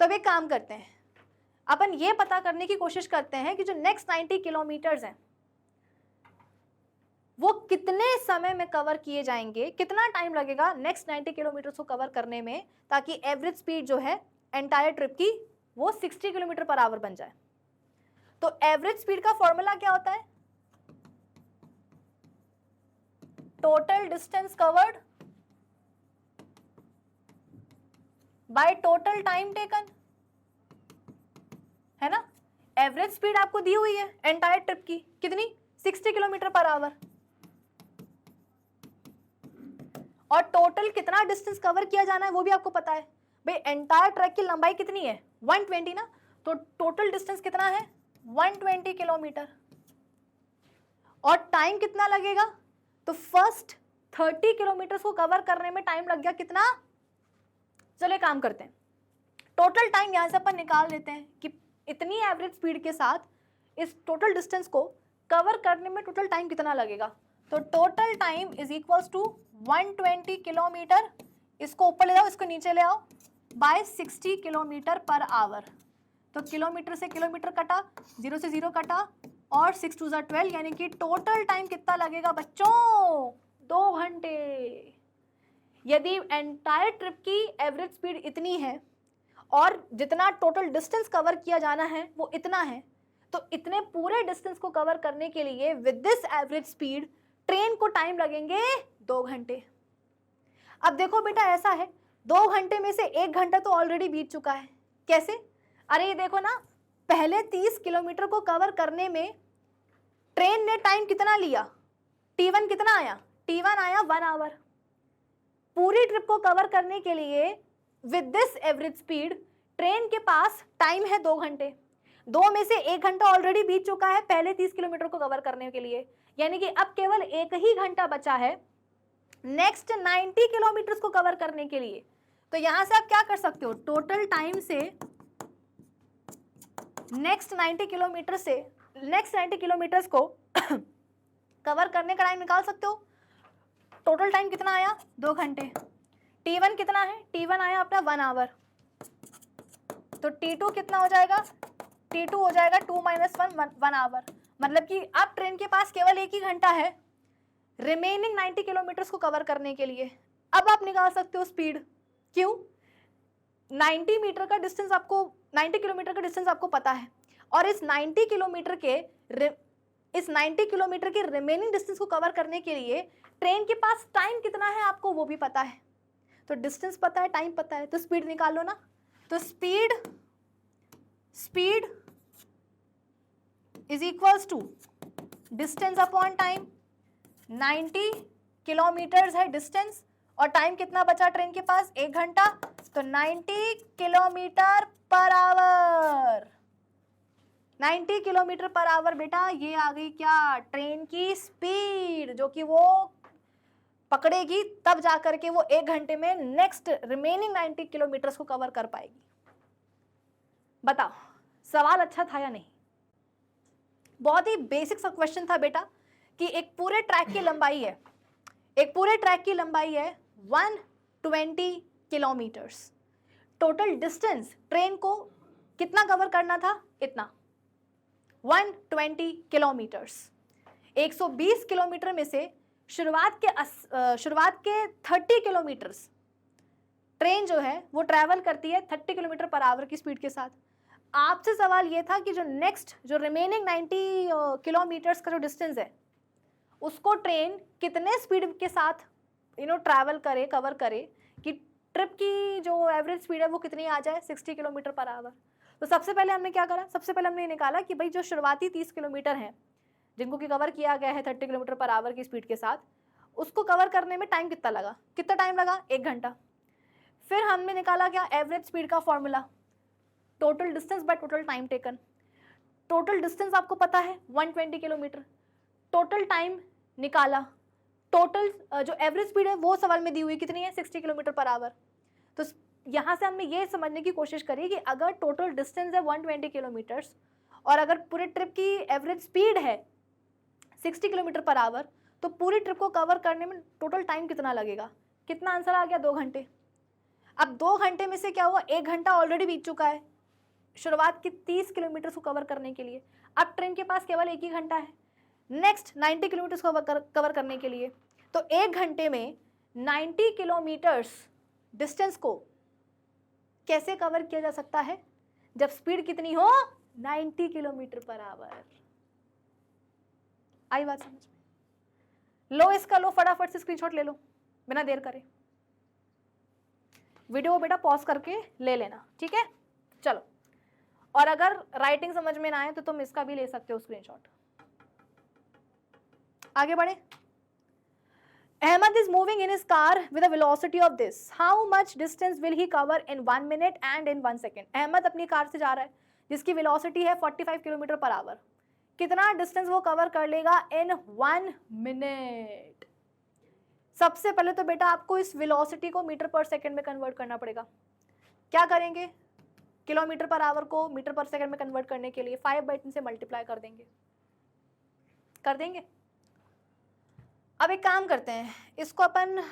तो अब एक काम करते हैं, अपन ये पता करने की कोशिश करते हैं कि जो नेक्स्ट 90 किलोमीटर्स हैं वो कितने समय में कवर किए जाएंगे, कितना टाइम लगेगा नेक्स्ट 90 किलोमीटर्स को कवर करने में, ताकि एवरेज स्पीड जो है एंटायर ट्रिप की वो 60 किलोमीटर पर आवर बन जाए। तो एवरेज स्पीड का फॉर्मूला क्या होता है, total distance covered by total time taken, है ना। एवरेज स्पीड आपको दी हुई है एंटायर ट्रिप की, कितनी, 60 किलोमीटर पर आवर, और टोटल कितना डिस्टेंस कवर किया जाना है वो भी आपको पता है। भाई एंटायर ट्रैक की लंबाई कितनी है 120 ना, तो टोटल डिस्टेंस कितना है 120 किलोमीटर, और टाइम कितना लगेगा, तो फर्स्ट 30 किलोमीटर को कवर करने में टाइम लग गया कितना। चलिए काम करते हैं, टोटल टाइम यहां से अपन निकाल लेते हैं कि इतनी एवरेज स्पीड के साथ इस टोटल डिस्टेंस को कवर करने में टोटल टाइम कितना लगेगा? तो total time is equals to 120 kilometre, इसको ऊपर ले जाओ, इसको नीचे ले आओ, बाय 60 किलोमीटर पर आवर। तो किलोमीटर से किलोमीटर कटा, 0 से 0 कटा, और 6 2 12, यानी कि टोटल टाइम कितना लगेगा बच्चों? 2 घंटे। यदि एंटायर ट्रिप की एवरेज स्पीड इतनी है और जितना टोटल डिस्टेंस कवर किया जाना है वो इतना है, तो इतने पूरे डिस्टेंस को कवर करने के लिए with this average speed train को टाइम लगेंगे 2 घंटे। अब देखो बेटा, ऐसा है 2 घंटे में से 1 घंटा तो ऑलरेडी बीत चुका है। कैसे? अरे ये देखो ना, पहले 30 किलोमीटर को कवर करने में ट्रेन ने टाइम कितना लिया? T1 कितना आया? T1 आया 1 आवर। पूरी ट्रिप को कवर करने के लिए with this average speed train के पास टाइम है 2 घंटे। 2 में से 1 घंटा ऑलरेडी बीत चुका है पहले 30 किलोमीटर को कवर करने के लिए, यानी कि अब केवल 1 ही घंटा बचा है नेक्स्ट 90 किलोमीटर को कवर करने के लिए। तो यहां से आप क्या कर सकते हो? टोटल टाइम से नेक्स्ट 90 किलोमीटर्स को कवर करने का टाइम निकाल सकते हो। टोटल टाइम कितना आया? 2 घंटे। T1 कितना है? T1 आया अपना 1 आवर। तो T2 कितना हो जाएगा? T2 हो जाएगा 2 - 1 आवर। मतलब कि अब ट्रेन के पास केवल 1 ही घंटा है रिमेनिंग 90 किलोमीटर्स को कवर करने के लिए। अब आप निकाल सकते हो स्पीड। क्यों? 90 किलोमीटर का डिस्टेंस आपको पता है, और इस 90 किलोमीटर के रिमेनिंग डिस्टेंस को कवर करने के लिए ट्रेन के पास टाइम कितना है आपको वो भी पता है। तो डिस्टेंस पता है, टाइम पता है, तो स्पीड निकाल लो ना। तो speed is equals to distance upon time. 90 kilometres है डिस्टेंस, और टाइम कितना बचा ट्रेन के पास? 1 घंटा। तो 90 kilometre per hour. 90 kilometre per hour बेटा, ये आ गई क्या? ट्रेन की स्पीड, जो कि वो पकड़ेगी तब जाकर के वो 1 घंटे में नेक्स्ट रिमेनिंग 90 किलोमीटर्स को कवर कर पाएगी। बताओ, सवाल अच्छा था या नहीं? बहुत ही बेसिक सा क्वेश्चन था बेटा, कि एक पूरे ट्रैक की लंबाई है 120 किलोमीटर्स। टोटल डिस्टेंस ट्रेन को कितना कवर करना था? इतना, 120 किलोमीटर्स। 120 किलोमीटर में से शुरुआत के 30 किलोमीटर्स ट्रेन जो है वो ट्रैवल करती है 30 किलोमीटर पर आवर की स्पीड के साथ। आपसे सवाल ये था कि जो रिमेनिंग 90 किलोमीटर्स का जो डिस्टेंस है उसको ट्रेन कितने स्पीड के साथ ट्रैवल करे, कवर करे, कि ट्रिप की जो एवरेज स्पीड है वो कितनी आ जाए? 60 किलोमीटर पर आवर। तो सबसे पहले हमने क्या करा? सबसे पहले हमने निकाला कि भाई जो शुरुआती 30 किलोमीटर हैं जिनको कि कवर किया गया है 30 किलोमीटर पर आवर की स्पीड के साथ, उसको कवर करने में टाइम कितना लगा? 1 घंटा। फिर हमने निकाला क्या? एवरेज स्पीड का formula, total distance by total time taken. Total distance आपको पता है 120 किलोमीटर, टोटल टाइम निकाला, टोटल जो एवरेज स्पीड है वो सवाल में दी हुई कितनी है? 60 किलोमीटर पर आवर। तो यहाँ से हमने ये समझने की कोशिश करी कि अगर टोटल डिस्टेंस है 120 किलोमीटर्स और अगर पूरे ट्रिप की एवरेज स्पीड है 60 किलोमीटर पर आवर, तो पूरी ट्रिप को कवर करने में टोटल टाइम कितना लगेगा? कितना आंसर आ गया? 2 घंटे। अब 2 घंटे में से क्या हुआ? 1 घंटा ऑलरेडी बीत चुका है शुरुआत की 30 किलोमीटर को कवर करने के लिए। अब ट्रेन के पास केवल 1 ही घंटा है नेक्स्ट 90 किलोमीटर को कवर करने के लिए। तो 1 घंटे में 90 किलोमीटर्स डिस्टेंस को कैसे कवर किया जा सकता है? जब स्पीड कितनी हो? 90 किलोमीटर पर आवर। आई बात समझ में? लो इसका, लो फटाफट से स्क्रीनशॉट ले लो बिना देर करे। वीडियो बेटा पॉज करके ले लेना, ठीक है? चलो, और अगर राइटिंग समझ में ना आए तो तुम इसका भी ले सकते हो स्क्रीनशॉट। आगे बढ़े। Ahmed is moving in his car with a velocity of this. How much distance will he cover in 1 minute and in 1 second? Ahmad अपनी कार से जा रहा है जिसकी वेलोसिटी है 45 किलोमीटर पर आवर। कितना डिस्टेंस वो कवर कर लेगा इन 1 मिनट? सबसे पहले तो बेटा आपको इस वेलोसिटी को मीटर पर सेकंड में कन्वर्ट करना पड़ेगा। क्या करेंगे? किलोमीटर पर आवर को मीटर पर सेकंड में कन्वर्ट करने के लिए 5/10 से मल्टीप्लाई कर देंगे, कर देंगे। अब एक काम करते हैं, इसको अपन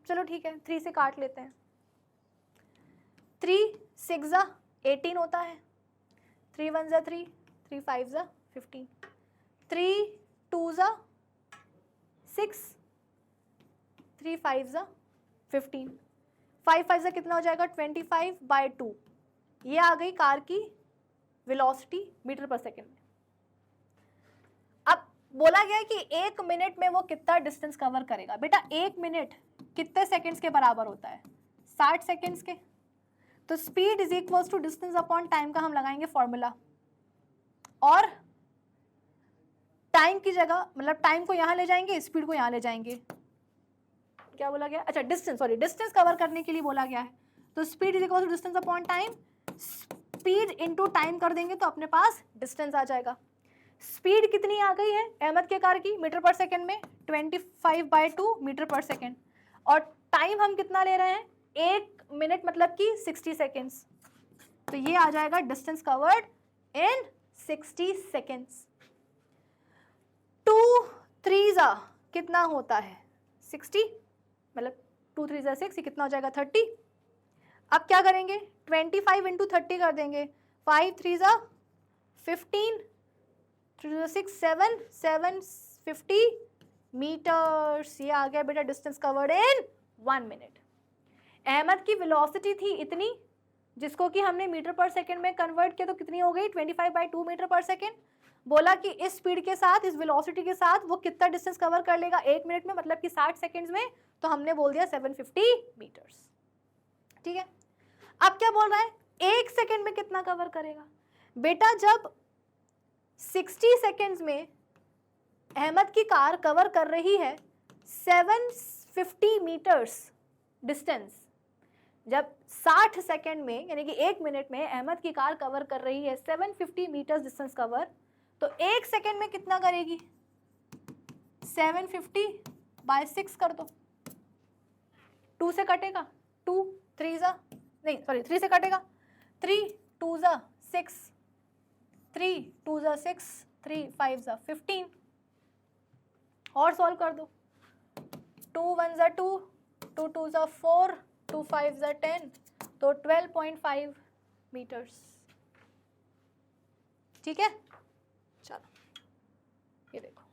चलो ठीक है 3 से काट लेते हैं। 3 6 जा 18 होता है, 3 1 जा 3, 3 5 जा 15, 3 2 जा 6, 3 5 जा 15, 5 5 जा कितना हो जाएगा 25/2। ये आ गई कार की वेलोसिटी मीटर पर सेकेंड में। अब बोला गया है कि 1 मिनट में वो कितना डिस्टेंस कवर करेगा। बेटा 1 मिनट कितने सेकंड्स के बराबर होता है, 60 सेकंड्स के। तो speed is equals to distance upon time का हम लगाएंगे फॉर्मूला, और टाइम की जगह मतलब टाइम को यहां ले जाएंगे, स्पीड को यहां ले जाएंगे। क्या बोला गया, अच्छा डिस्टेंस, सॉरी डिस्टेंस कवर करने के लिए बोला गया है। तो speed is equal to distance upon time, speed into time कर देंगे तो अपने पास डिस्टेंस आ जाएगा। स्पीड कितनी आ गई है अहमद के कार की मीटर पर सेकंड में 25/2 मीटर पर सेकंड, और टाइम हम कितना ले रहे हैं 1 मिनट मतलब कि 60 सेकेंड्स। तो ये आ जाएगा डिस्टेंस कवर्ड इन 60 सेकेंड्स। 2 3 जा कितना होता है 60, मतलब 2 3 जा 6, कितना हो जाएगा 30। अब क्या करेंगे 25 इंटू 30 कर देंगे, 5 3 जा 15, 3 6 7 7 50 मीटर्स। ये आ गया बेटा distance covered in 1 minute. Ahmed की वेलोसिटी थी इतनी, जिसको कि हमने मीटर पर सेकंड में कन्वर्ट किया तो कितनी हो गई 25/2 मीटर पर सेकंड। बोला कि इस स्पीड के साथ, इस वेलोसिटी के साथ वो कितना डिस्टेंस कवर कर लेगा 1 मिनट में, मतलब कि 60 सेकंड्स में। तो हमने बोल दिया 750 मीटर्स। ठीक है, अब क्या बोल रहा है 1 सेकंड में कितना कवर करेगा। बेटा जब 60 सेकंड्स में अहमद की कार कवर कर रही है 750 मीटर्स डिस्टेंस, जब 60 सेकंड में यानी कि 1 मिनट में अहमद की कार कवर कर रही है 750 मीटर्स डिस्टेंस कवर, तो 1 सेकंड में कितना करेगी 750/6 कर दो। 2 से कटेगा 2 3 जा नहीं सॉरी 3 से कटेगा 3 2 जा 6, 3 2 जा 6, 3 5 जा 15 और सॉल्व कर दो। 2 1 जा 2, 2 2 जा 4, 2 5 जा 10, तो 12.5 मीटर्स। ठीक है, चलो ये देखो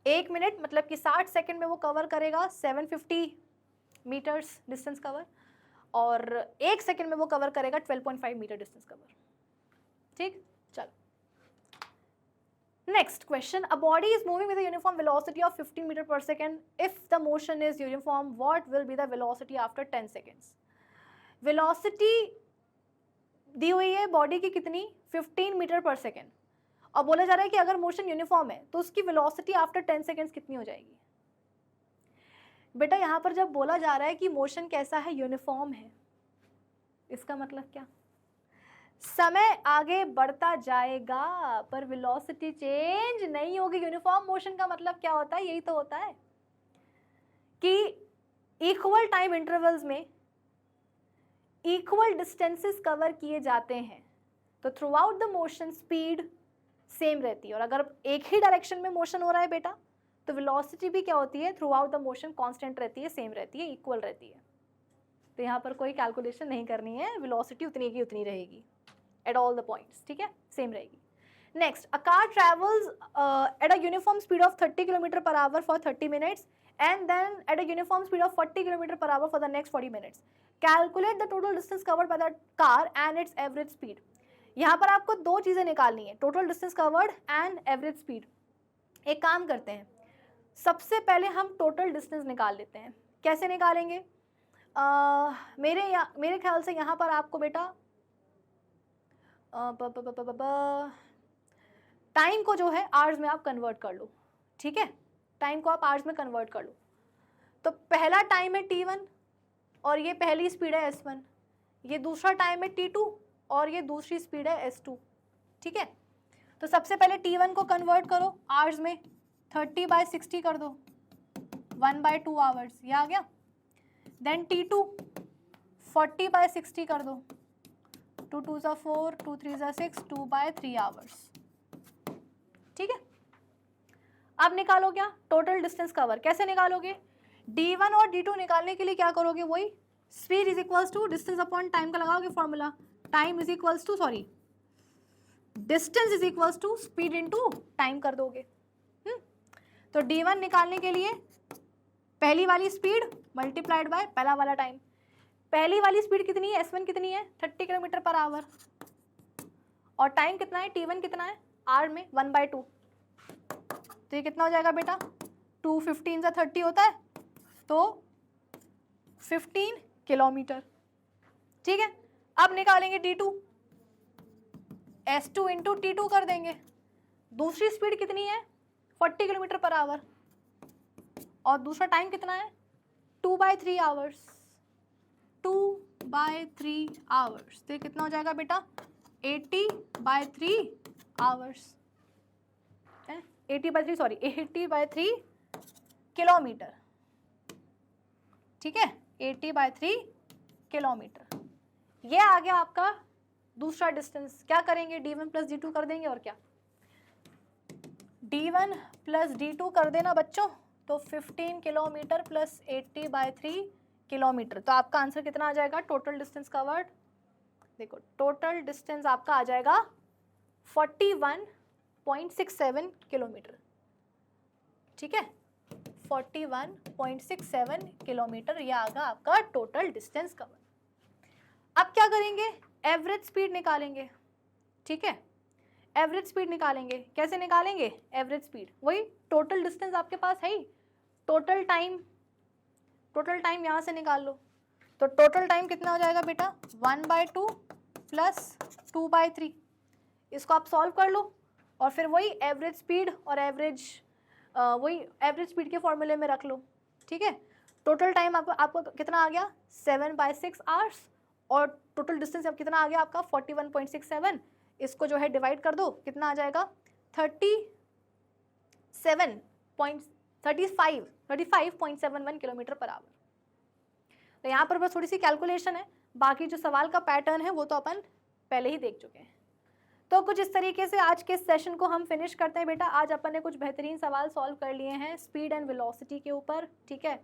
1 मिनट मतलब कि 60 सेकंड में वो कवर करेगा 750 मीटर्स डिस्टेंस कवर, और 1 सेकंड में वो कवर करेगा 12.5 मीटर डिस्टेंस कवर। ठीक, चलो next question. A body is moving with a uniform velocity of 15 metre per second. If the motion is uniform what will be the velocity after 10 seconds. Velocity दी हुई है बॉडी की कितनी 15 मीटर पर सेकंड, और बोला जा रहा है कि अगर मोशन यूनिफॉर्म है तो उसकी वेलोसिटी आफ्टर 10 सेकंड्स कितनी हो जाएगी। बेटा यहाँ पर जब बोला जा रहा है कि मोशन कैसा है यूनिफॉर्म है, इसका मतलब क्या, समय आगे बढ़ता जाएगा पर वेलोसिटी चेंज नहीं होगी। यूनिफॉर्म मोशन का मतलब क्या होता है, यही तो होता है कि इक्वल टाइम इंटरवल्स में इक्वल डिस्टेंसेस कवर किए जाते हैं, तो through out the motion speed same रहती है। और अगर एक ही डायरेक्शन में मोशन हो रहा है बेटा, तो वेलोसिटी भी क्या होती है through out the motion constant रहती है, सेम रहती है, इक्वल रहती है। तो यहाँ पर कोई कैलकुलेशन नहीं करनी है, वेलोसिटी उतनी की उतनी रहेगी एट ऑल द पॉइंट्स। ठीक है, सेम रहेगी। Next, a car travels eight a uniform speed of 30 kilometre per hour for 30 minutes and then at a uniform speed of 40 km per hour for the next 40 minutes. Calculate the total distance covered by the car and its average speed. यहाँ पर आपको दो चीज़ें निकालनी है, total distance covered and average speed. एक काम करते हैं, सबसे पहले हम टोटल डिस्टेंस निकाल लेते हैं। कैसे निकालेंगे, मेरे ख्याल से यहाँ पर आपको बेटा टाइम को जो है आवर्स में आप कन्वर्ट कर लो। ठीक है, टाइम को आप आवर्स में कन्वर्ट कर लो। तो पहला टाइम है t1 और ये पहली स्पीड है s1, ये दूसरा टाइम है t2 और ये दूसरी स्पीड है s2। ठीक है, तो सबसे पहले t1 को कन्वर्ट करो आवर्स में, 30/60 कर दो, 1/2 आवर्स, ये आ गया। देन t2 40/60 कर दो, 2 2 ज़ा 4, 2 3 ज़ा 6, 2/3 आवर्स। ठीक है, अब निकालो क्या, टोटल डिस्टेंस कवर। कैसे निकालोगे, d1 और d2 निकालने के लिए क्या करोगे, वही speed is equals to distance upon time का लगाओगे formula. Time is equals to, sorry, distance is equals to speed into time कर दोगे। तो d1 निकालने के लिए पहली वाली स्पीड मल्टीप्लाइड बाय पहला वाला टाइम। पहली वाली स्पीड कितनी है, s1 कितनी है, 30 किलोमीटर पर आवर, और टाइम कितना है, t1 कितना है, r में 1/2। तो ये कितना हो जाएगा बेटा, 2 15 ज़ा 30 होता है, तो 15 किलोमीटर। ठीक है, अब निकालेंगे d2, s2 इंटू t2 कर देंगे। दूसरी स्पीड कितनी है, 40 किलोमीटर पर आवर, और दूसरा टाइम कितना है, 2/3 आवर्स, 2/3 आवर्स। तो कितना हो जाएगा बेटा, 80/3 आवर्स, 80/3 किलोमीटर। ठीक है, 80/3 किलोमीटर। ये आ गया आपका दूसरा डिस्टेंस। क्या करेंगे, d1 प्लस d2 कर देंगे, और क्या, d1 प्लस d2 कर देना बच्चों, तो 15 किलोमीटर प्लस 80/3 किलोमीटर। तो आपका आंसर कितना आ जाएगा, टोटल डिस्टेंस कवर्ड, देखो टोटल डिस्टेंस आपका आ जाएगा 41.67 किलोमीटर। ठीक है, 41.67 किलोमीटर, यह आगा आपका टोटल डिस्टेंस कवर। अब क्या करेंगे, एवरेज स्पीड निकालेंगे। ठीक है, एवरेज स्पीड निकालेंगे। कैसे निकालेंगे एवरेज स्पीड, वही टोटल डिस्टेंस आपके पास है ही, टोटल टाइम यहाँ से निकाल लो। तो टोटल टाइम कितना हो जाएगा बेटा, 1/2 प्लस 2/3। इसको आप सॉल्व कर लो, और फिर वही एवरेज स्पीड और वही एवरेज स्पीड के फॉर्मूले में रख लो। ठीक है, टोटल टाइम आपको कितना आ गया, 7/6 आवर्स, और टोटल डिस्टेंस अब कितना आ गया आपका 41.67। इसको जो है डिवाइड कर दो, कितना आ जाएगा 35.71 किलोमीटर पर आवर। तो यहाँ पर बस थोड़ी सी कैलकुलेशन है, बाकी जो सवाल का पैटर्न है वो तो अपन पहले ही देख चुके हैं। तो कुछ इस तरीके से आज के सेशन को हम फिनिश करते हैं बेटा। आज अपन ने कुछ बेहतरीन सवाल सॉल्व कर लिए हैं स्पीड एंड वेलोसिटी के ऊपर। ठीक है,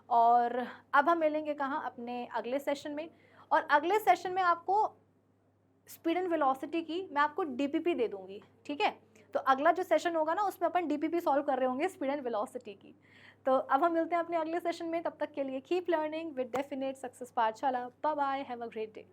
और अब हम मिलेंगे कहाँ, अपने अगले सेशन में। और अगले सेशन में आपको स्पीड एंड वेलोसिटी की मैं आपको डीपीपी दे दूंगी। ठीक है, तो अगला जो सेशन होगा ना उसमें अपन डीपीपी सॉल्व कर रहे होंगे स्पीड एंड वेलोसिटी की। तो अब हम मिलते हैं अपने अगले सेशन में, तब तक के लिए keep learning with definite success Pathshala. Bye bye, have a great day.